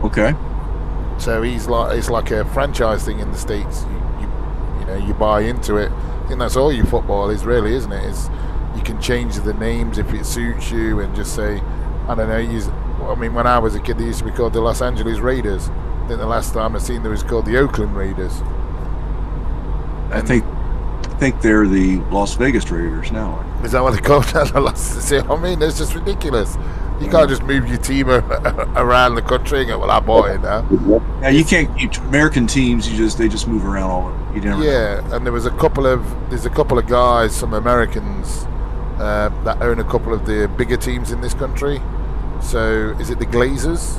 Okay. So it's like a franchise thing in the States. You know, you buy into it. I think that's all your football is really, isn't it? Is you can change the names if it suits you and just say, I don't know, I mean, when I was a kid, they used to be called the Los Angeles Raiders. I think the last time I seen them was called the Oakland Raiders. I think they're the Las Vegas Raiders now. Is that what they call that? See what I mean? It's just ridiculous. You can't just move your team around the country and go, well, I bought it now. Yeah, you can't keep American teams. They just move around all over. You never know. And there's a couple of guys, some Americans, that own a couple of the bigger teams in this country. So is it the Glazers?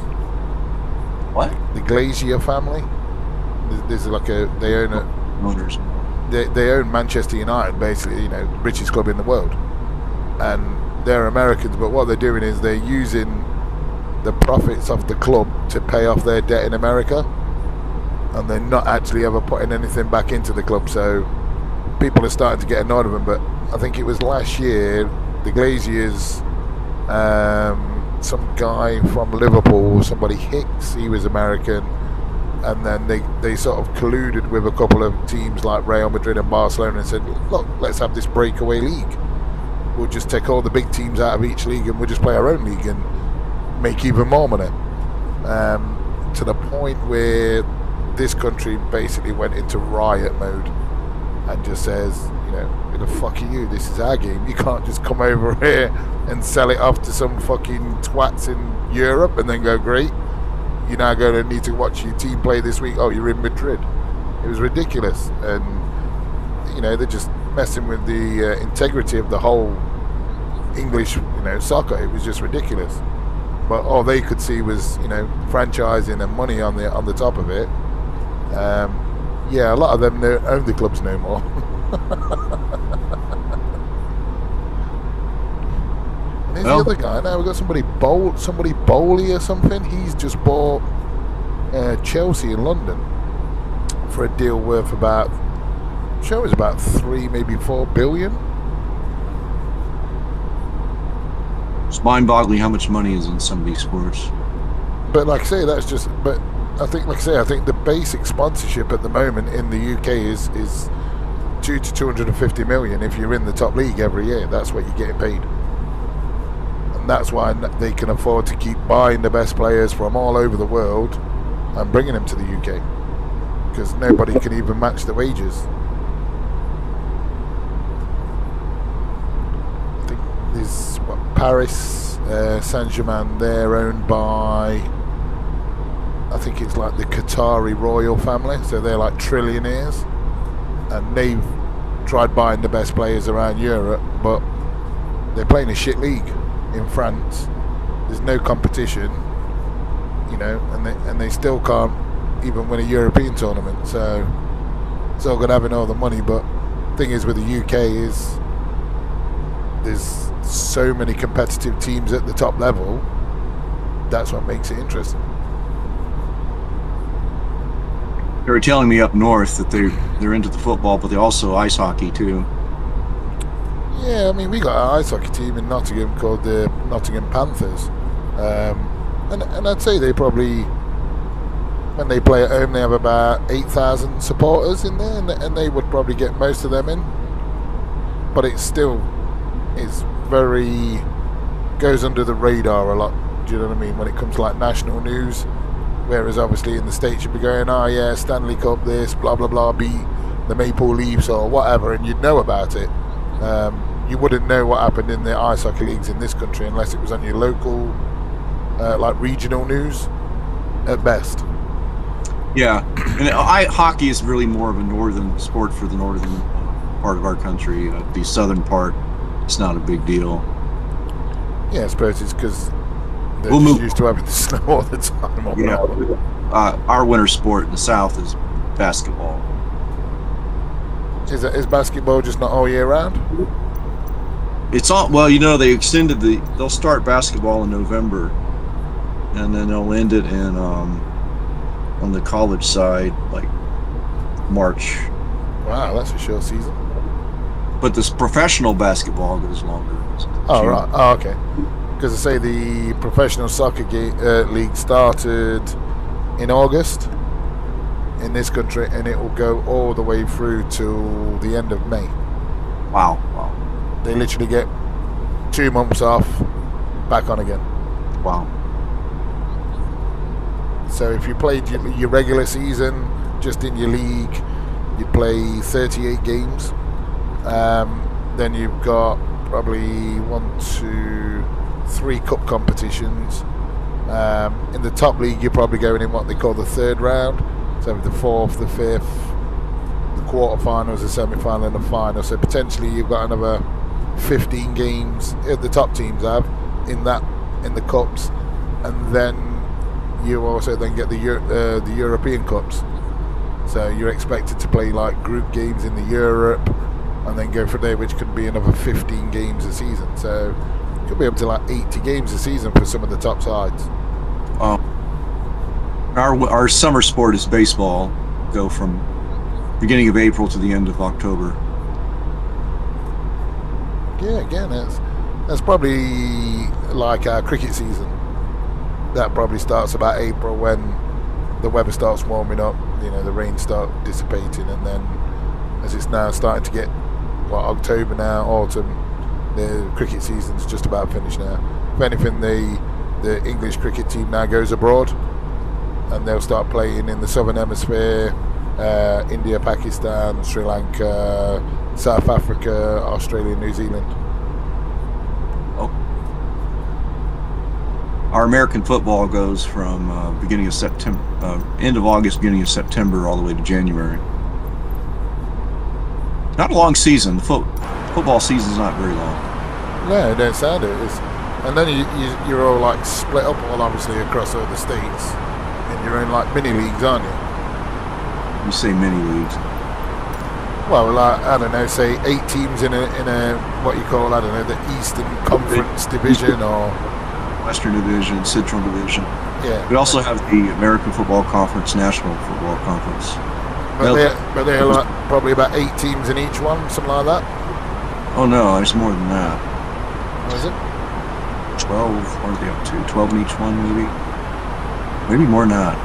What? The Glazier family. There's like they own a Motors. They own Manchester United, basically, the richest club in the world, and they're Americans. But what they're doing is they're using the profits of the club to pay off their debt in America, and they're not actually ever putting anything back into the club. So people are starting to get annoyed with them. But I think it was last year, the Glaziers, some guy from Liverpool, somebody Hicks, he was American. And then they sort of colluded with a couple of teams like Real Madrid and Barcelona and said, look, let's have this breakaway league. We'll just take all the big teams out of each league and we'll just play our own league and make even more money. To the point where this country basically went into riot mode and just says, who the fuck are you? This is our game. You can't just come over here and sell it off to some fucking twats in Europe and then go, great. You're now going to need to watch your team play this week. Oh, you're in Madrid. It was ridiculous. And, they're just messing with the integrity of the whole English, soccer. It was just ridiculous. But all they could see was, franchising and money on the top of it. A lot of them don't own the clubs no more. And there's the other guy now. We've got somebody Bowley or something. He's just bought Chelsea in London for a deal worth about, I'm sure it was about 3, maybe 4 billion. It's mind-boggling how much money is in some of these sports. But like I say, that's just. But I think, I think the basic sponsorship at the moment in the UK is 2 to 250 million. If you're in the top league every year, that's what you're getting paid. And that's why they can afford to keep buying the best players from all over the world and bringing them to the UK, because nobody can even match the wages. I think there's Paris Saint-Germain. They're owned by, I think it's like the Qatari royal family, so they're like trillionaires, and they've tried buying the best players around Europe, but they're playing a shit league in France. There's no competition, and they still can't even win a European tournament. So it's all good having all the money, but the thing is with the UK is there's so many competitive teams at the top level. That's what makes it interesting. They were telling me up north that they're into the football, but they also ice hockey too. Yeah, I mean, we got an ice hockey team in Nottingham called the Nottingham Panthers, and I'd say they probably, when they play at home, they have about 8,000 supporters in there, and they would probably get most of them in. But it's very goes under the radar a lot. Do you know what I mean? When it comes to like national news, whereas obviously in the States you'd be going, oh yeah, Stanley Cup, this, blah blah blah, beat the Maple Leafs or whatever, and you'd know about it. You wouldn't know what happened in the ice hockey leagues in this country unless it was on your local, like regional news, at best. Yeah, and hockey is really more of a northern sport for the northern part of our country. The southern part, it's not a big deal. Yeah, I suppose it's because they're used to having the snow all the time. Yeah, our winter sport in the south is basketball. Is basketball just not all year round? It's all, well, they extended they'll start basketball in November, and then they'll end it in on the college side like March. Wow, that's a short season. But this professional basketball goes longer. Oh right, oh okay. Because I say the professional soccer league started in August in this country, and it will go all the way through till the end of May. Wow. They literally get 2 months off, back on again. Wow. So if you played your regular season just in your league, you'd play 38 games. Then you've got probably 1, 2, 3 cup competitions. In the top league, you're probably going in what they call the third round. So the fourth, the fifth, the quarterfinals, the semi-final, and the final. So potentially you've got another 15 games the top teams have in the cups, and then you also then get the European cups. So you're expected to play like group games in the Europe, and then go from there, which could be another 15 games a season. So it could be up to like 80 games a season for some of the top sides. Our summer sport is baseball. Go from beginning of April to the end of October. Yeah, again, that's probably like our cricket season. That probably starts about April when the weather starts warming up. The rain starts dissipating, and then as it's now starting to get October now, autumn, the cricket season's just about finished now. If anything, the English cricket team now goes abroad, and they'll start playing in the southern hemisphere, India, Pakistan, Sri Lanka, South Africa, Australia, New Zealand. Our American football goes from beginning of September, end of August, beginning of September, all the way to January. Not a long season. The football season's not very long. No, it don't sound it. And then you're all like split up, all obviously across all the states in your own like mini leagues, aren't you? You say mini leagues. Well, like, I don't know, say 8 teams in a what you call, I don't know, the Eastern Conference Division or Western Division, Central Division. Yeah. We also have the American Football Conference, National Football Conference. But they're like probably about 8 teams in each one, something like that. Oh no, there's more than that. What is it? 12. What are they up to? 12 in each one, maybe. Maybe more than that.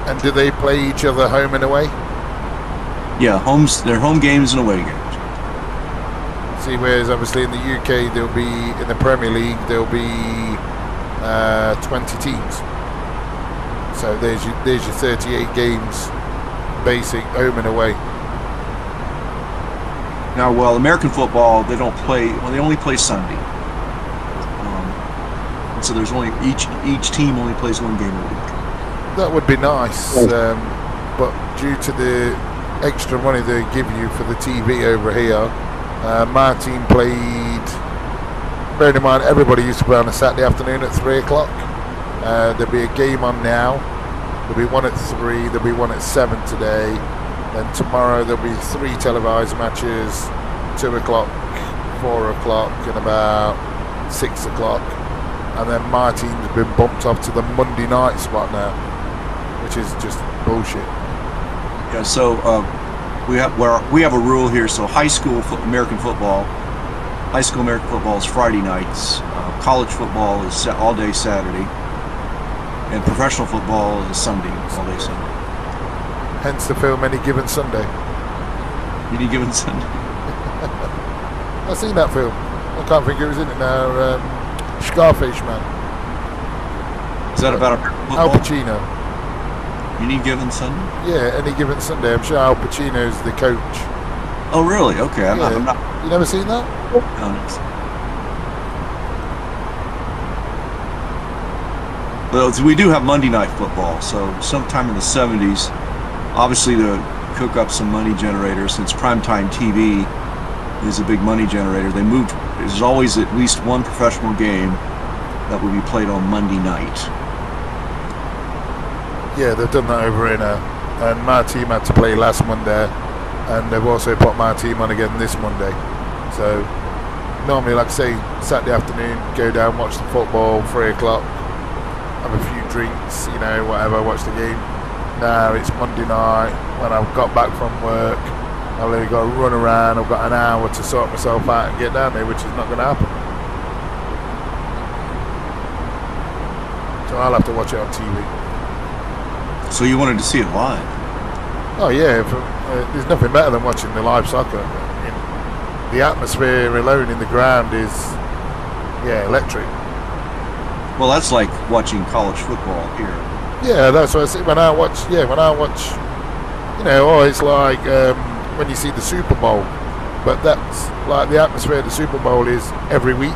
And do they play each other home and away? Yeah, they're home games and away games. See, whereas obviously in the UK there'll be, in the Premier League there'll be 20 teams. So there's your 38 games, basic home and away. Now, well, American football, they only play Sunday. And so there's only each team only plays one game a week. That would be nice, but due to the extra money they give you for the TV over here, my team played, bearing in mind everybody used to play on a Saturday afternoon at 3 o'clock. There'll be a game on now. There'll be one at 3, there'll be one at 7 today. Then tomorrow there'll be 3 televised matches, 2 o'clock, 4 o'clock, and about 6 o'clock. And then my team's been bumped off to the Monday night spot now, which is just bullshit. Yeah, so we have a rule here. So high school American football is Friday nights. College football is all day Saturday, and professional football is Sunday, all day Sunday. Hence the film Any Given Sunday. Any Given Sunday. I've seen that film. I can't think who was in it now. Scarface Man. Is that about football? Al Pacino. Any Given Sunday? Yeah, Any Given Sunday. I'm sure Al Pacino's the coach. Oh, really? Okay, I'm not. You never seen that? No. Well, we do have Monday Night Football. So sometime in the 70s, obviously to cook up some money generators, since primetime TV is a big money generator, they moved. There's always at least one professional game that will be played on Monday night. Yeah, they've done that over in and my team had to play last Monday, and they've also put my team on again this Monday. So normally, like I say, Saturday afternoon, go down, watch the football, 3 o'clock, have a few drinks, whatever, watch the game. Now it's Monday night, when I've got back from work, I've only got to run around, I've got an hour to sort myself out and get down there, which is not going to happen. So I'll have to watch it on TV. So you wanted to see it live? Oh yeah, there's nothing better than watching the live soccer. The atmosphere alone in the ground is, electric. Well, that's like watching college football here. Yeah, that's what I say. When I watch, it's like when you see the Super Bowl, but that's like the atmosphere of the Super Bowl is every week.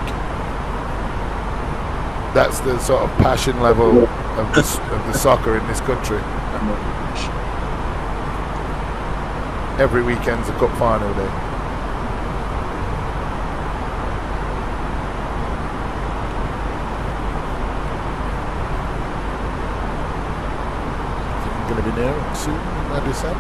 That's the sort of passion level of the soccer in this country. Every weekend's a cup final day. Going to be near soon in my descent.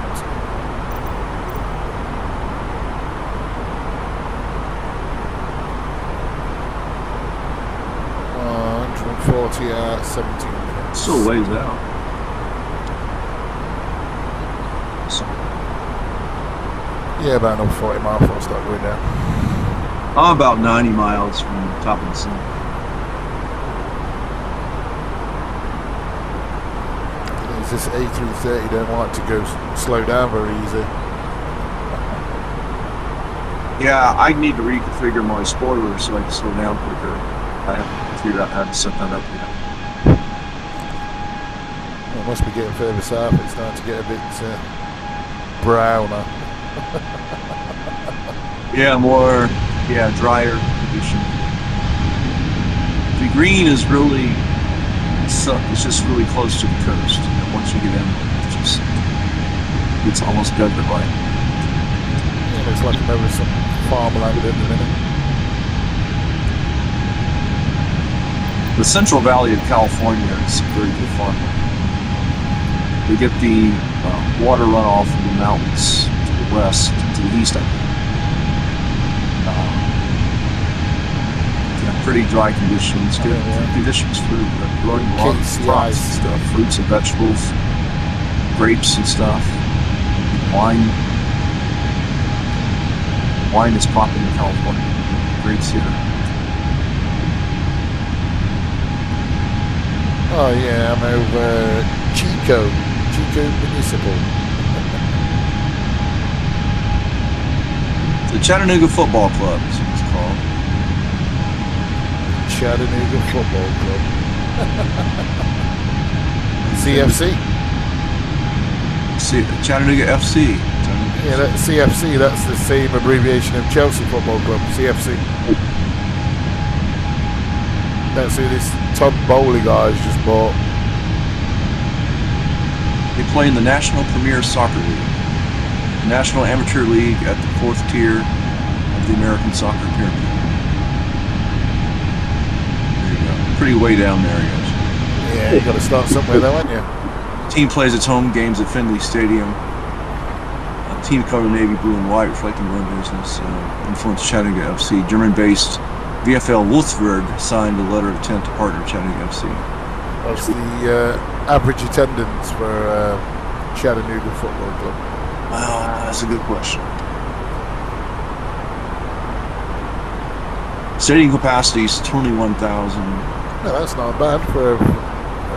140 at 17 minutes. Still a ways out. So, yeah, about another 40 miles before I start going down. I'm about 90 miles from the top of the sun. This A330 don't like to go slow down very easy. Yeah, I need to reconfigure my spoiler so I can slow down quicker. I haven't figured out how to set that up yet. Well, it must be getting further south. It's starting to get a bit browner. Drier condition. The green is really, it's just really close to the coast. And once you get in, it's almost desert like. Yeah, looks like there was some farmland in the minute. The Central Valley of California is very good farmland. They get the water runoff from the mountains to the west, to the east, I think. Pretty dry conditions, good conditions for growing lots of crops and stuff, fruits and vegetables, grapes and stuff, wine. Wine is popular in California. Grapes here. Oh yeah, I'm over Chico Municipal. The Chattanooga Football Club is what it's called. Chattanooga Football Club. CFC. Chattanooga FC. Yeah, that's CFC. That's the same abbreviation of Chelsea Football Club. CFC. Don't see this Todd Bowley guy's just bought. They play in the National Premier Soccer League, the National Amateur League at the 4th tier of the American Soccer Pyramid. There you go. Pretty way down there, I guess. Yeah, you got to start somewhere though, haven't you? The team plays its home games at Findlay Stadium. Team color navy blue and white, reflecting their own business. Influenced Chattanooga FC. German-based VfL Wolfsburg signed a letter of intent to partner with Chattanooga FC. What's the average attendance for Chattanooga Football Club? That's a good question. Stadium capacity is 21,000. No, that's not bad for.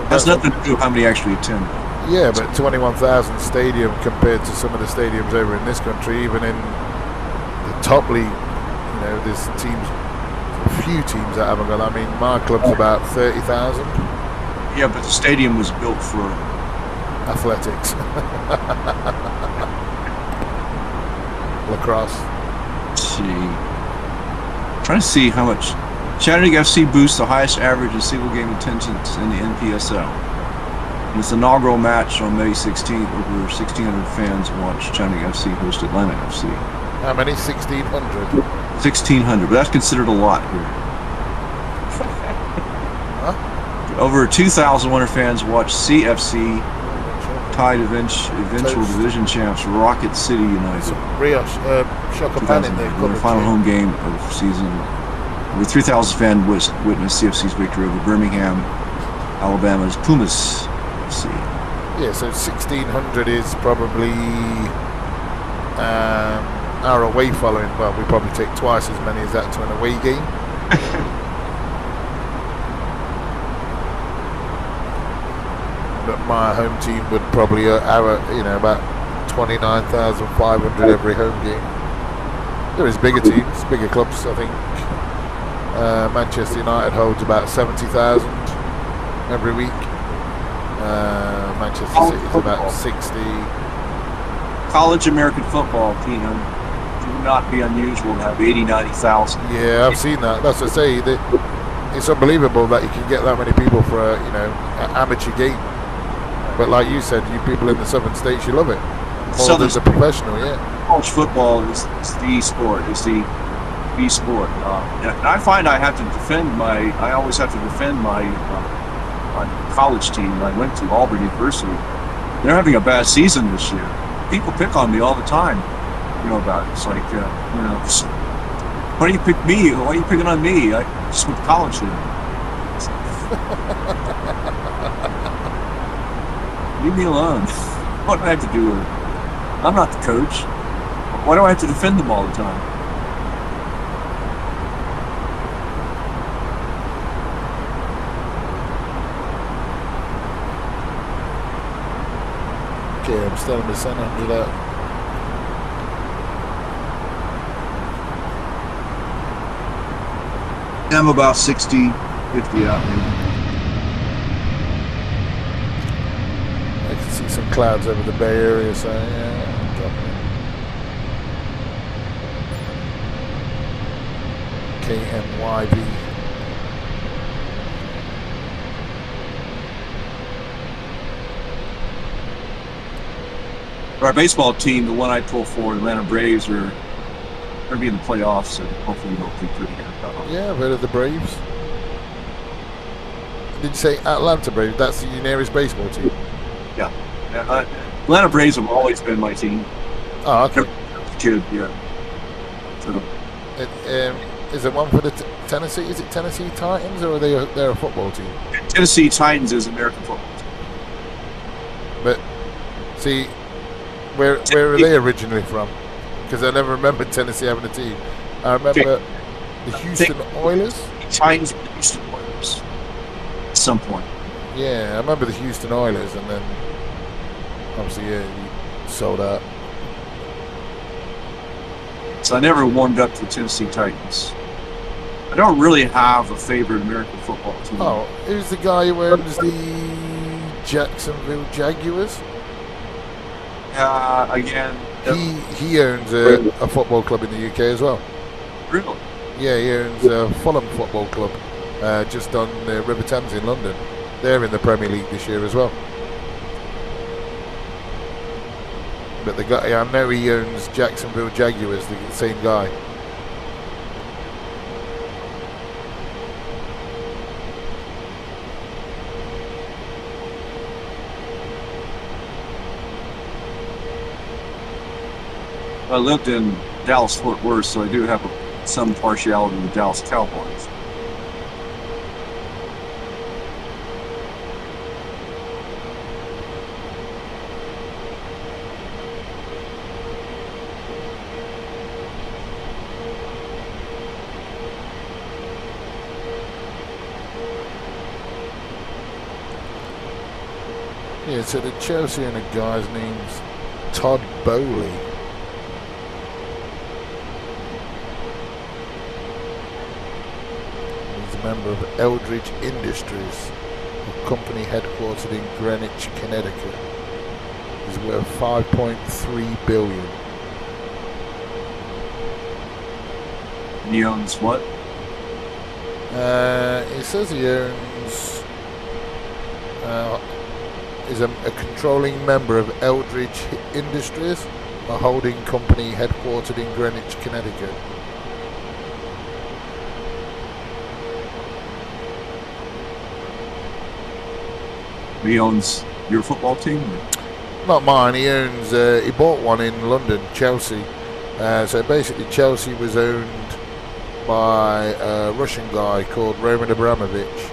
That's nothing to do with how many actually attend. Yeah, but 21,000 stadium compared to some of the stadiums over in this country, even in the top league, there's a few teams that haven't got. I mean, my club's about 30,000. Yeah, but the stadium was built for athletics, lacrosse. Let's see, trying to see how much Chattanooga FC boosts the highest average in single game attendance in the NPSL. In its inaugural match on May 16th, over 1,600 fans watched Chattanooga FC host Atlanta FC. How many? 1,600? 1,600, but that's considered a lot here. Huh? Over 2,100 fans watched CFC tied eventual division champs Rocket City United. Shokopan in their final home game of the season. Over 3,000 fans witnessed CFC's victory over Birmingham, Alabama's Pumas. Yeah, so 1,600 is probably our away following. Well, we probably take twice as many as that to an away game. But my home team would probably about 29,500 every home game. There is bigger teams, bigger clubs. I think Manchester United holds about 70,000 every week. Manchester College City's football. about 60. College American football, Peanam, would not be unusual to have 80, 90,000. Yeah, I've seen that. That's what I say. It's unbelievable that you can get that many people for a an amateur game. But like you said, you people in the southern states, you love it more than the professional. Yeah. College football is the sport. It's the sport. And I find I have to defend I always have to defend my college team that I went to, Auburn University. They're having a bad season this year. People pick on me all the time, about it. It's like, why do you pick me? Why are you picking on me? I just went to college here. Leave me alone. What do I have to do with it? I'm not the coach. Why do I have to defend them all the time? Okay, I'm still in the center. Do that. I'm about 60, 50 out maybe. I can see some clouds over the Bay Area, so yeah, I'm dropping. KMYV. Our baseball team, the one I pull for, the Atlanta Braves, are going to be in the playoffs, and hopefully they'll be pretty good. Yeah, I've heard of the Braves. Did you say Atlanta Braves? That's your nearest baseball team? Yeah. Atlanta Braves have always been my team. Oh, okay. Kid, yeah. So, is it one for the Tennessee? Is it Tennessee Titans, or are they're a football team? Tennessee Titans is American football team. But see, where are they originally from? Because I never remembered Tennessee having a team. I remember the Houston Oilers. Titans and the Houston Oilers. At some point. Yeah, I remember the Houston Oilers, and then obviously you sold out. So I never warmed up to the Tennessee Titans. I don't really have a favorite American football team. Oh, who's the guy who owns the Jacksonville Jaguars? Again, He owns a football club in the UK as well. Really? Yeah, he owns a Fulham Football Club just on the River Thames in London. They're in the Premier League this year as well. But the guy, I know he owns Jacksonville Jaguars, the same guy. I lived in Dallas, Fort Worth, so I do have some partiality to the Dallas Cowboys. Yeah, so the Chelsea and a guy's name's Todd Bowley. He's a member of Eldridge Industries, a company headquartered in Greenwich, Connecticut. He's worth $5.3 billion. And he owns what? It says he owns is a controlling member of Eldridge Industries, a holding company headquartered in Greenwich, Connecticut. He owns your football team? Not mine. He owns. He bought one in London, Chelsea. So basically, Chelsea was owned by a Russian guy called Roman Abramovich,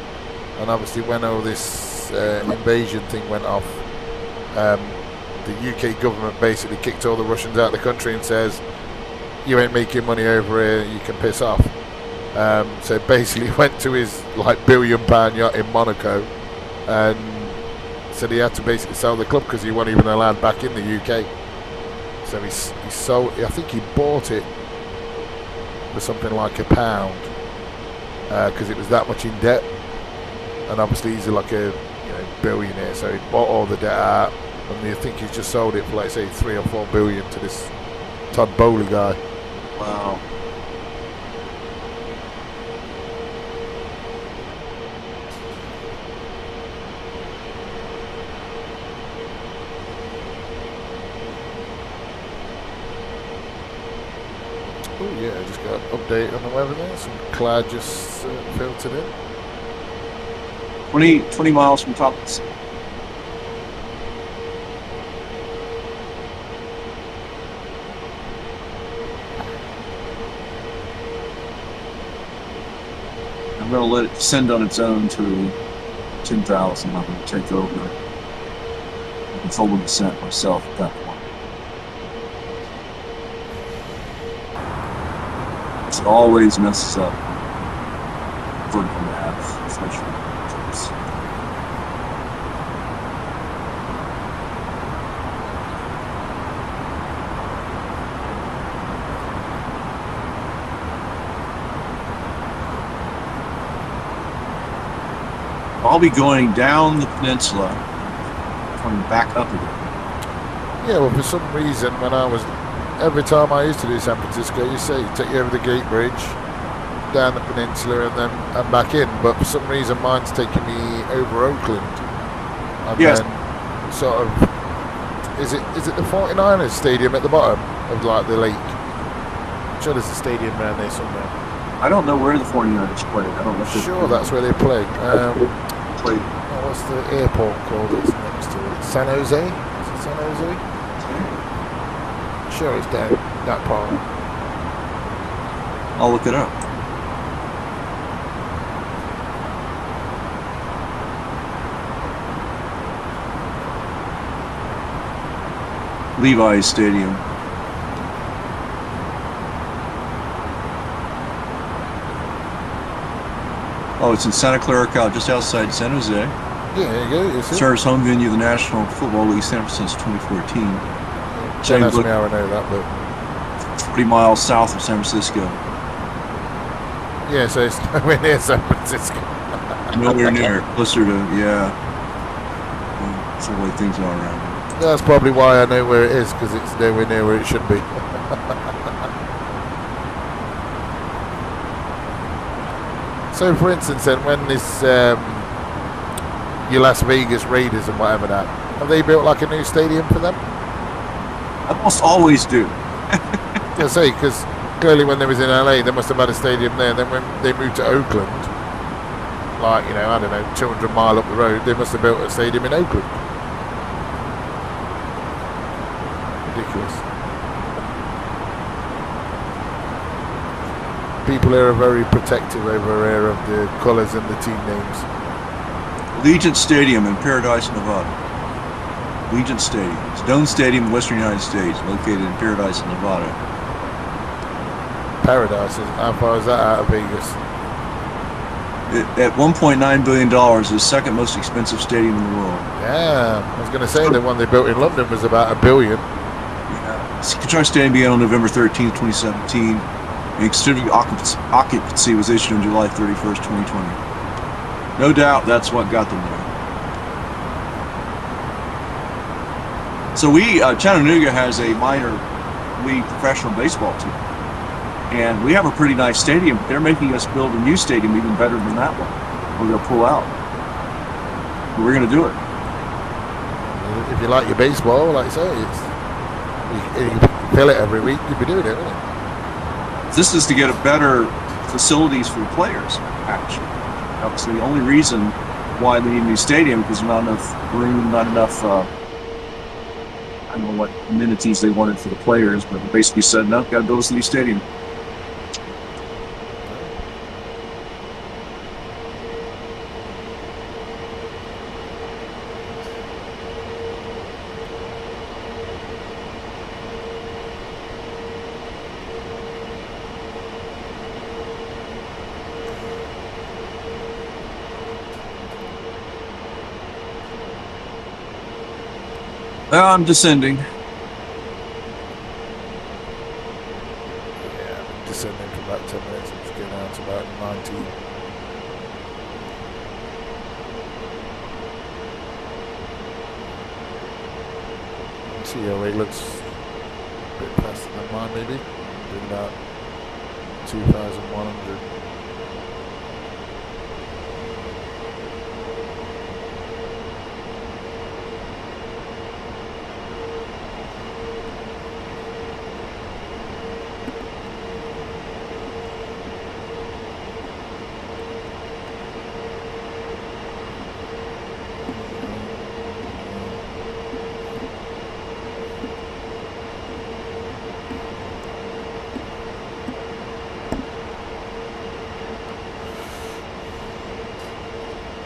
and obviously when all this invasion thing went off, the UK government basically kicked all the Russians out of the country and says, you ain't making money over here, you can piss off. So basically went to his £1 billion yacht in Monaco and said he had to basically sell the club because he wasn't even allowed back in the UK. So he sold, I think he bought it for something like £1 because it was that much in debt. And obviously he's like a billionaire, so he bought all the debt out, and you think he's just sold it for, like, say, 3 or 4 billion to this Todd Bowley guy. Wow. Oh yeah, I just got an update on the weather there. Some cloud just filtered in. 20 miles from top of the sea. I'm going to let it descend on its own to 10,000. I'm going to take over and control the descent myself at that point. It always messes up vertical nav, especially. I'll be going down the peninsula, coming back up again. Yeah, well, for some reason, when I was, every time I used to do San Francisco, you say take you over the Gate Bridge, down the peninsula, and then I'm back in. But for some reason, mine's taking me over Oakland, and Yes. then sort of, is it the 49ers stadium at the bottom of like the lake? I'm sure there's a stadium around there somewhere. I don't know where the 49ers played. I don't know if Sure, that's where they play. played. Oh, what's the airport called? It's next to it. San Jose? Is it San Jose? Sure, it's down that part. I'll look it up. Levi's Stadium. Oh, it's in Santa Clara, Cal, just outside San Jose. Yeah, there you go. It's Serves home venue of the National Football League since 2014. Don't ask me how I know that, but 40 miles south of San Francisco. yeah, so it's nowhere near San Francisco. Nowhere near. Closer to, yeah. That's the way things are around here. That's probably why I know where it is, because it's nowhere near where it should be. So, for instance, then, when this your Las Vegas Raiders and whatever that, have they built like a new stadium for them? I almost always do. I say, because clearly when they was in LA, they must have had a stadium there. And then when they moved to Oakland, like, you know, I don't know, 200 mile up the road, they must have built a stadium in Oakland. Ridiculous. People here are very protective over here of the colours and the team names. Allegiant Stadium in Paradise, Nevada. Allegiant Stadium. It's Stone Stadium, Western United States, located in Paradise, Nevada. Paradise, how far is that out of Vegas? At $1.9 billion, is the second most expensive stadium in the world. Yeah, I was going to say the one they built in London was about $1 billion. Construction stadium began on November 13th, 2017. And certificate occupancy was issued on July 31st, 2020. No doubt that's what got them there. So Chattanooga has a minor league professional baseball team. And we have a pretty nice stadium. They're making us build a new stadium even better than that one. We're going to pull out. But we're going to do it. If you like your baseball, like I say, you fill it every week, you'd be doing it, wouldn't you? This is to get a better facilities for the players, actually. That's the only reason why they need a new stadium, because there's not enough room, not enough, I don't know what amenities they wanted for the players, but they basically said, no, got to build us a new stadium. I'm descending. Yeah, I'm descending for about 10 minutes. I'm just getting down to about 19. COA looks a bit faster than mine, maybe. Doing about 2,100.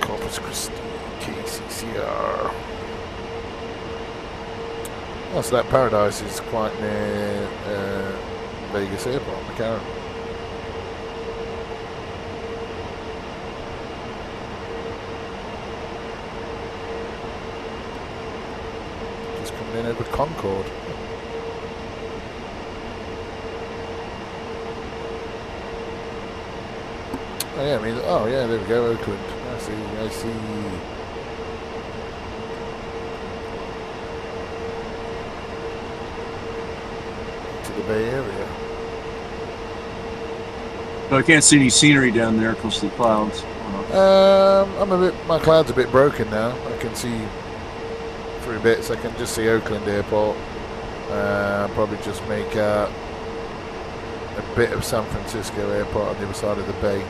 Corpus Christi, KCCR. Oh, so that Paradise is quite near Vegas Airport, McCarran. Just coming in over Concord. Oh yeah, I mean, oh yeah, there we go, Oakland. I see. To the Bay Area. But I can't see any scenery down there close to the clouds. My cloud's a bit broken now. I can see through bits. I can just see Oakland Airport. Probably just make a bit of San Francisco Airport on the other side of the bay.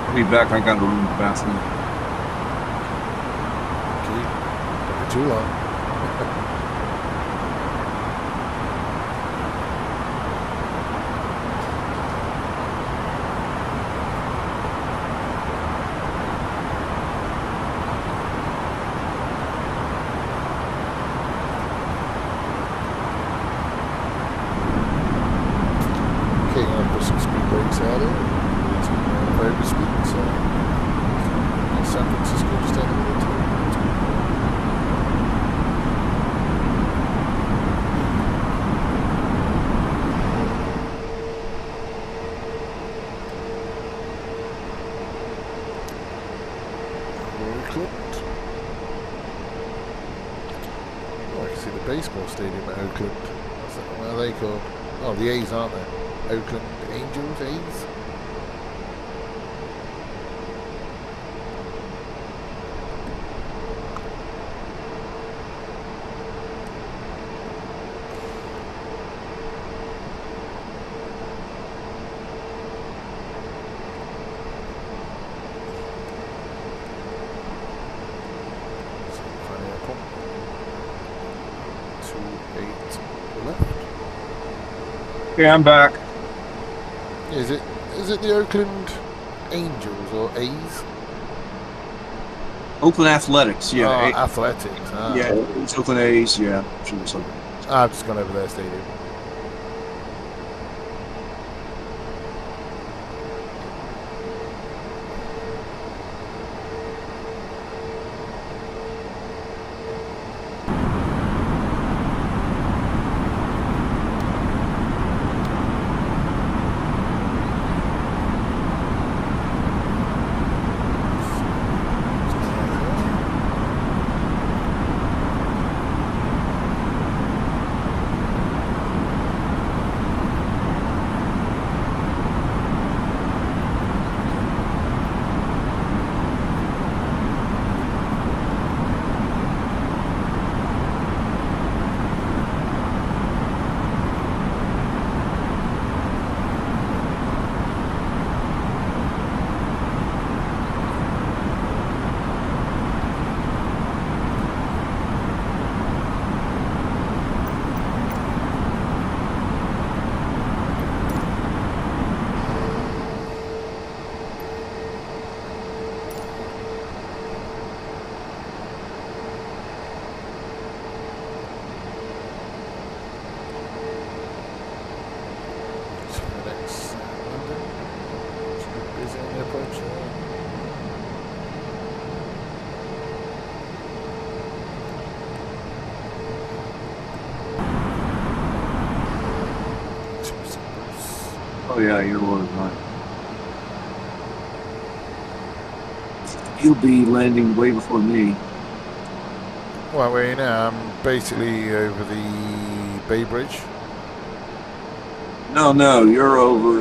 I'll be back. I got a room bathroom. Okay. Took too long. Okay, I'm gonna put some speed brakes out here. Over speed, so San Francisco just out of the way. Oh, I can see the baseball stadium at Oakland. What are they called? Oh, the A's, aren't they? Oakland Angels, A's? Okay, I'm back. Is it the Oakland Angels or A's? Oakland Athletics, yeah. Athletics. Ah. Yeah, it's Oakland A's, yeah. Sure, it's like I've just gone over their stadium. Oh yeah, you're loaded, right. You'll be landing way before me. Well, where are you now? I'm basically over the Bay Bridge. No, you're over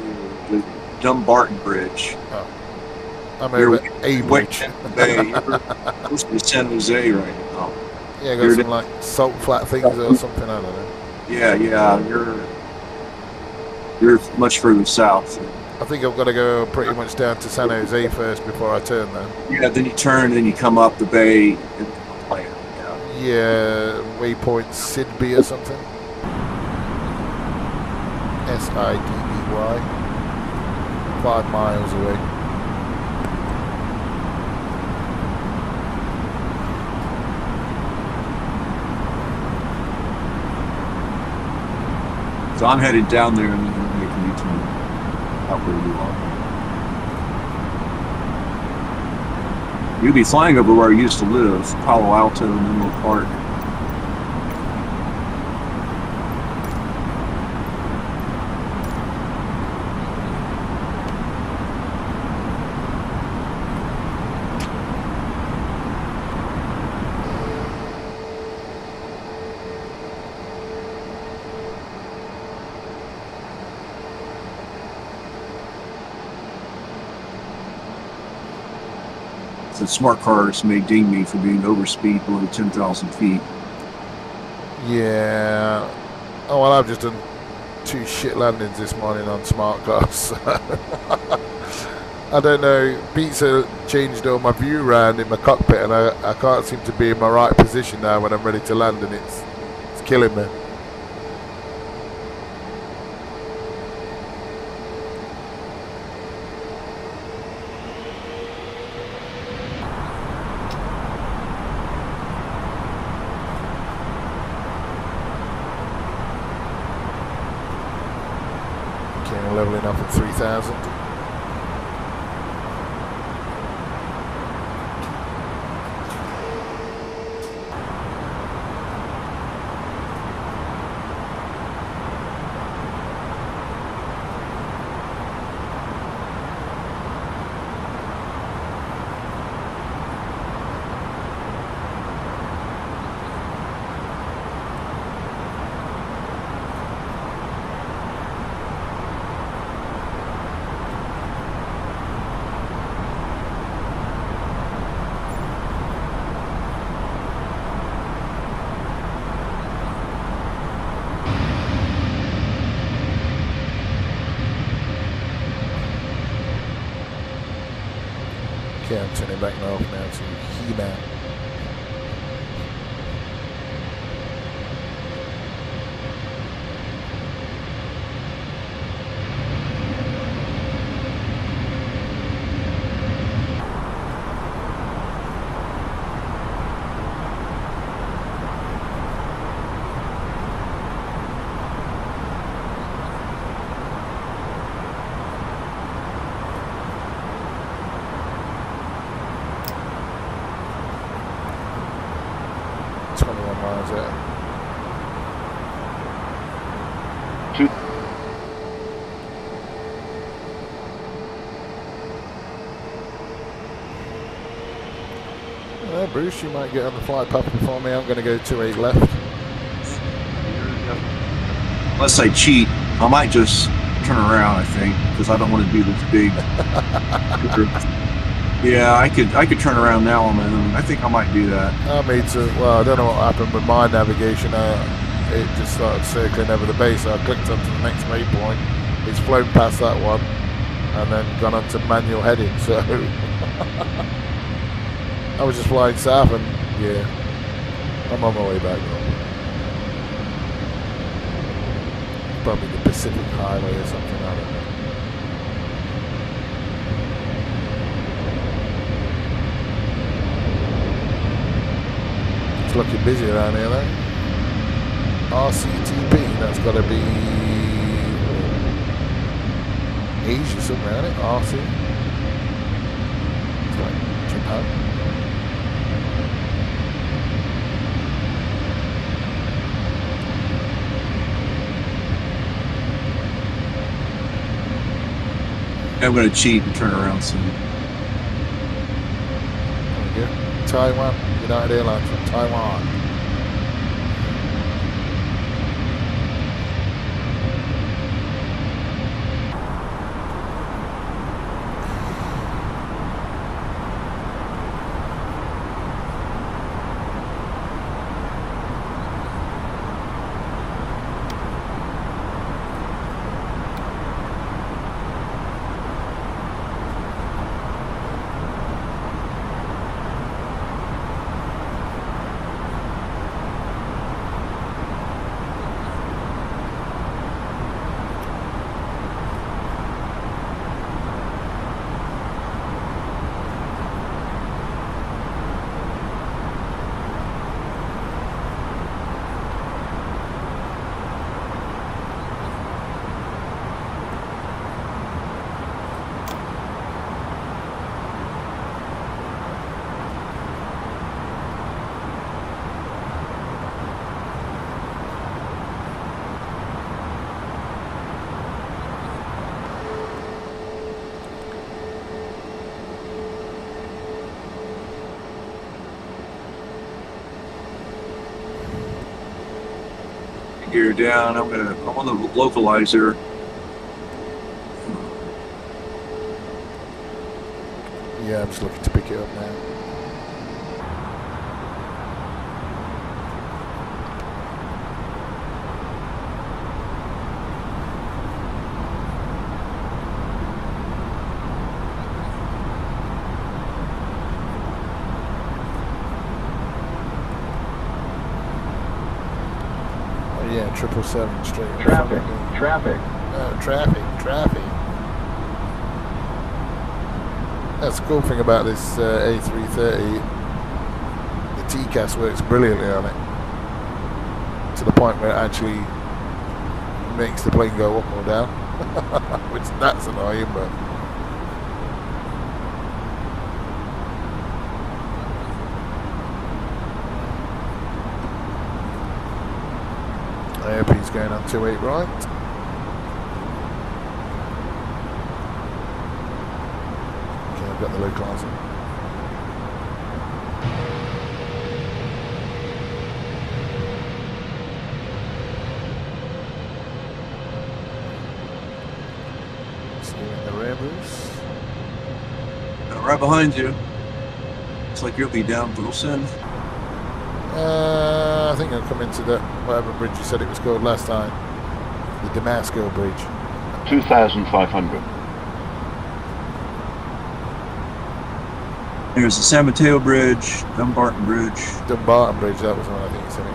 the Dumbarton Bridge. Oh, I'm You're over a way bridge. down the bay. You're close to San Jose right now. Yeah, got You're some like salt flat things or something. I don't know. yeah, you're much further south. I think I've got to go pretty much down to San Jose first before I turn there. Yeah, then you turn, then you come up the bay and land. Yeah, waypoint Sidby or something. Sidby. 5 miles away. So I'm headed down there and then we'll make a U-turn out where you are. You'll be flying over where I used to live, Palo Alto and Menlo Park. The smart cars may ding me for being overspeed below 10,000 feet. Yeah. Oh, well, I've just done 2 shit landings this morning on smart cars. So I don't know. Pizza changed all my view around in my cockpit, and I can't seem to be in my right position now when I'm ready to land, and it's killing me. Leveling up at 3,000. Okay, I'm turning back now to He-Man. Bruce, you might get on the flight path before me. I'm going to go 28 left. Unless I cheat, I might just turn around, I think, because I don't want to do this big. Yeah, I could turn around now on my own. I think I might do that. Me too. Well, I don't know what happened with my navigation. It just started circling over the base, so I clicked onto the next waypoint. It's flown past that one and then gone onto manual heading, so I was just flying south, and yeah, I'm on my way back now. Probably the Pacific Highway or something, I don't know. It's looking busy around here though. RCTP, that's got to be Asia somewhere, isn't it? RC. It's like Japan. I'm going to cheat and turn around soon. There we go. Taiwan, United Airlines from Taiwan. Gear down. I'm on the localizer. Yeah, I'm just looking to pick it up now. Yeah, 777 straight in front of me. Traffic. Traffic. That's the cool thing about this A330. The TCAS works brilliantly on it. To the point where it actually makes the plane go up or down. Which that's annoying, but... I hope he's going on 28 right. Okay, I've got the localizer. See you in the Rebels. Right behind you. Looks like you'll be down real soon. I think I'll come into that whatever bridge you said it was called last time. The Damasco Bridge. 2,500. There's the San Mateo Bridge, Dumbarton Bridge. Dumbarton Bridge, that was the one I think you said it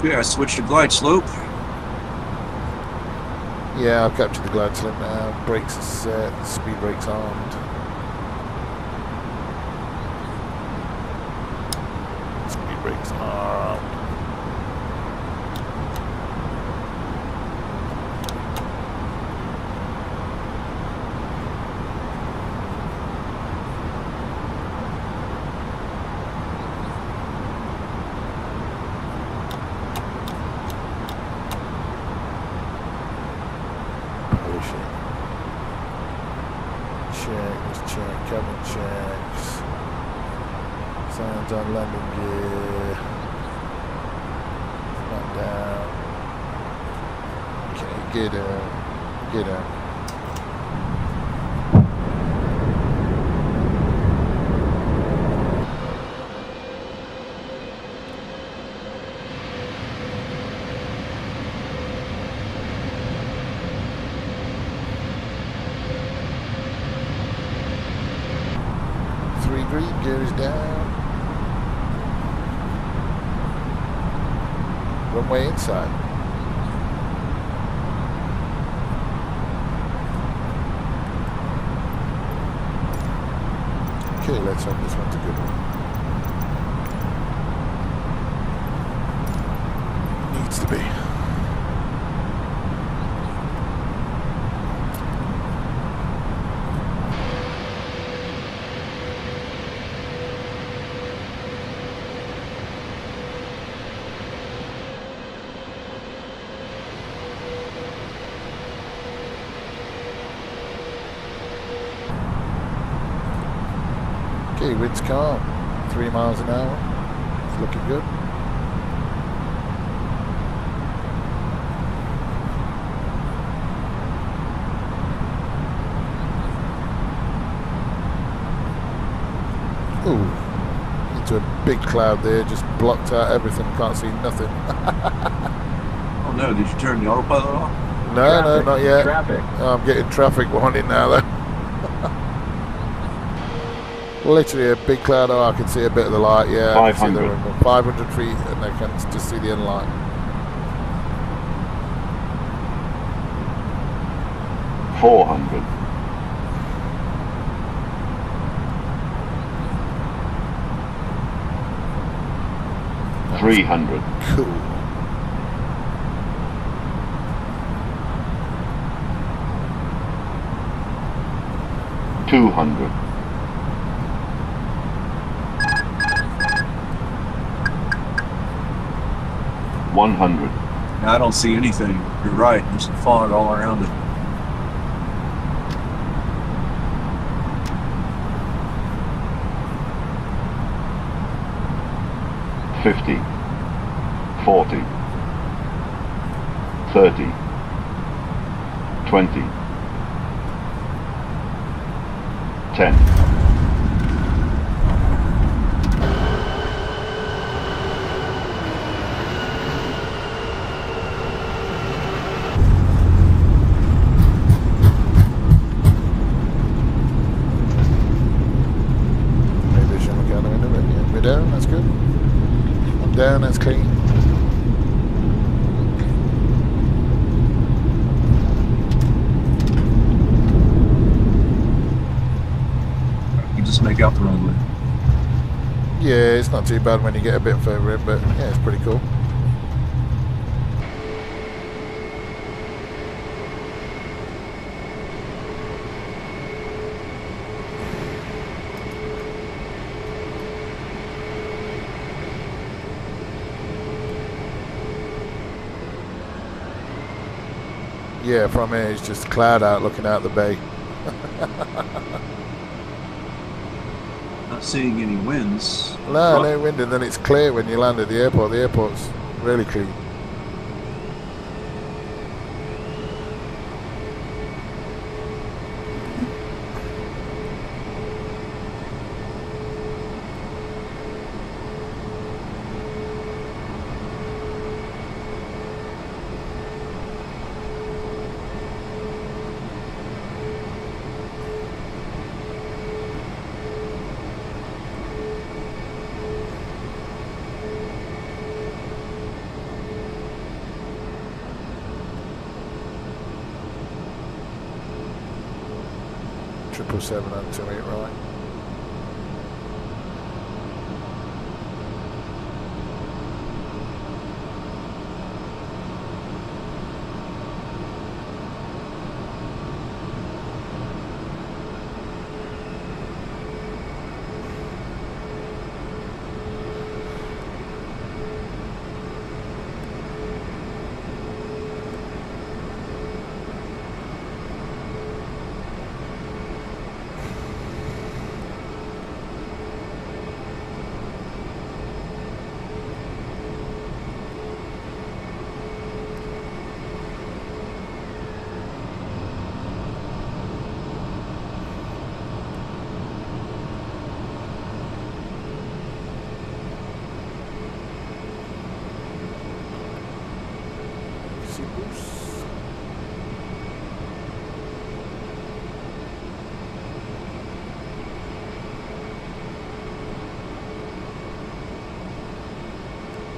was. Yeah, I switched to glide slope. Yeah, I've captured the glide slope now. Brakes are set, speed brakes armed. Speed brakes armed. Check, cabin checks. Sounds on landing gear. Not down. Okay, get down. Get down. Green gears down. Runway inside. Okay, let's hope this one's a good one. Needs to be. Okay, wind's calm. 3 miles an hour. It's looking good. Ooh, into a big cloud there, just blocked out everything, can't see nothing. Oh no, did you turn the autopilot off? No, no, not yet. Traffic. Oh, I'm getting traffic warning now though. Literally a big cloud, oh, I can see a bit of the light, yeah. I can see 500. 500 feet and I can just see the end light. $400. 300. Cool. $200. 100. I don't see anything. You're right. There's some fog all around it. $50, $40, $30, $20, $10. Maybe I should look out the window, but yeah, we're down, that's good. I'm down, that's clean. You just make out the runway. Yeah, it's not too bad when you get a bit further in, but yeah, it's pretty cool. Yeah, from here it's just cloud out looking out the bay. Not seeing any winds. No, no wind, and then it's clear when you land at the airport. The airport's really clean. Triple 7 and 28 right.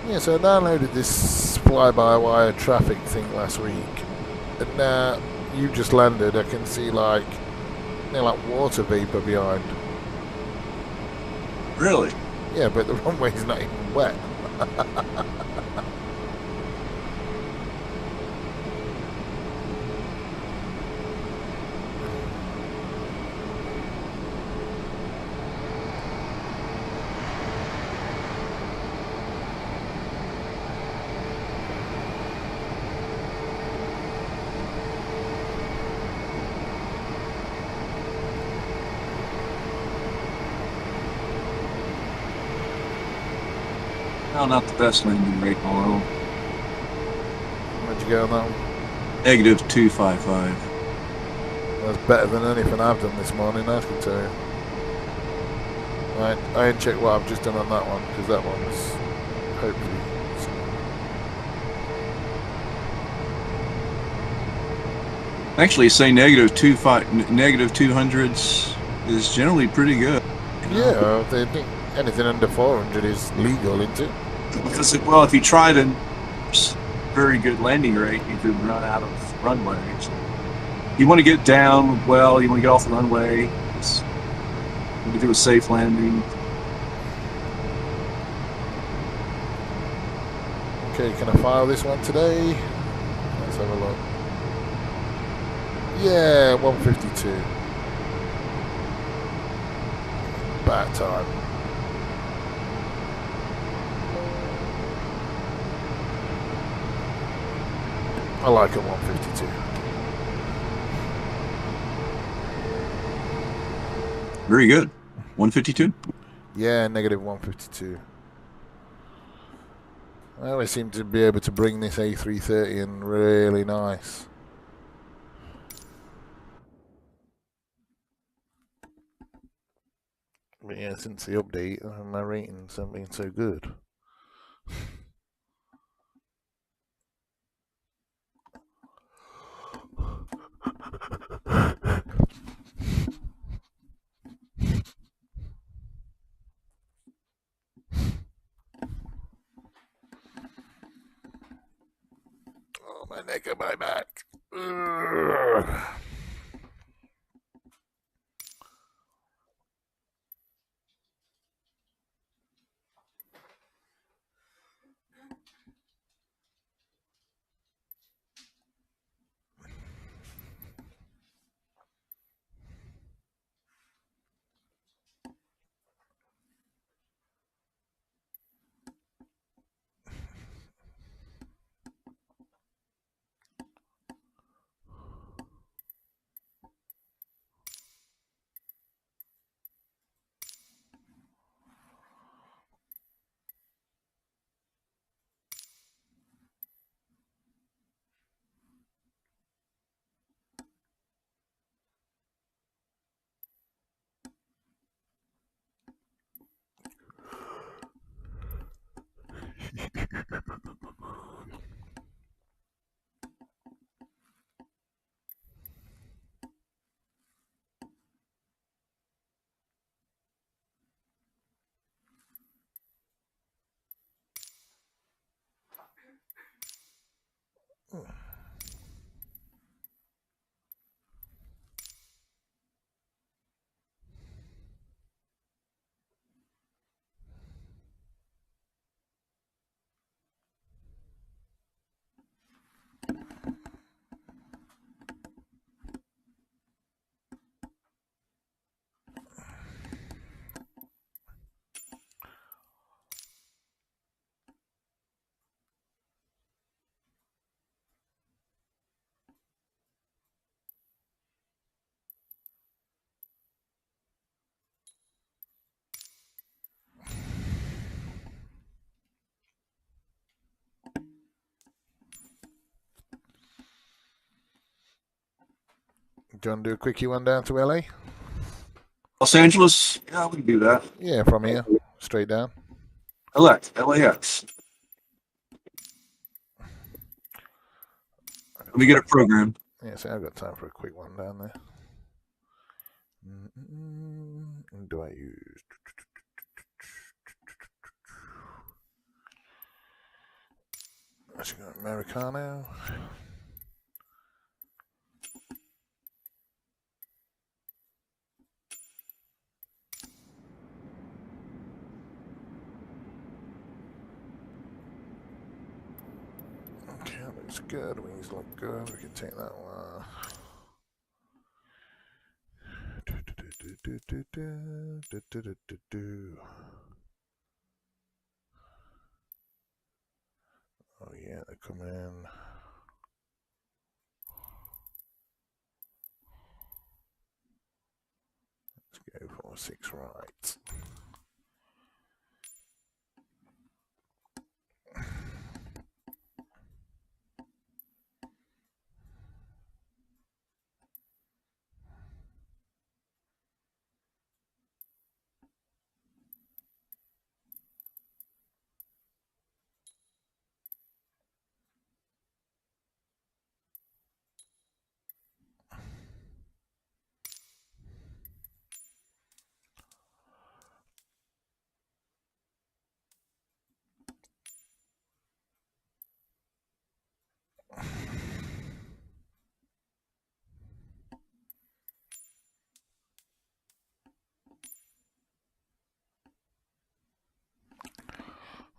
Yeah, so I downloaded this fly-by-wire traffic thing last week, and now you just landed. I can see like water vapor behind. Really? Yeah, but the runway's not even wet. Well, not the best landing rate in the world. Where'd you get on that one? -255. That's better than anything I've done this morning, I can tell you. I ain't checked what I've just done on that one, because that one's hopefully... Actually, say -200s is generally pretty good. Yeah, they think anything under 400 is legal, isn't it? Because, well, if you try to very good landing rate, you could run out of runway. So you want to get down well, you want to get off the runway. You can do a safe landing. Okay, can I file this one today? Let's have a look. Yeah, 152. Bad time. I like it 152. Very good. 152? Yeah, negative 152. I always seem to be able to bring this A330 in really nice. But yeah, since the update, my ratings haven't been so good. Oh, my neck and my back. Ugh. Do you want to do a quickie one down to LA? Los Angeles? Yeah, we can do that. Yeah, from here, straight down. LAX. Let me get a program. Yeah, so I've got time for a quick one down there. Do I use... Let's go Americano. Okay, that looks good. Wings look good. We can take that one. Oh yeah, they're coming in. Let's go for 6 right.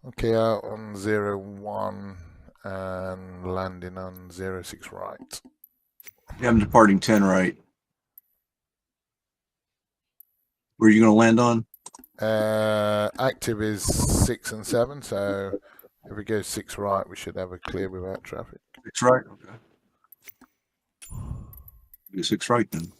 Okay, out on 01 and landing on 06 right. Yeah, I'm departing 10 right. Where are you going to land on? Active is 6 and 7, so if we go 6 right, we should have a clear without traffic. 6 right? Okay. Do 6 right then.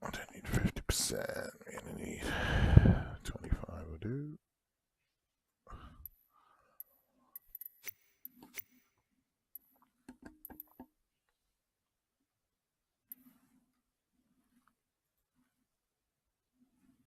I don't need 50%, we only need 25 will do.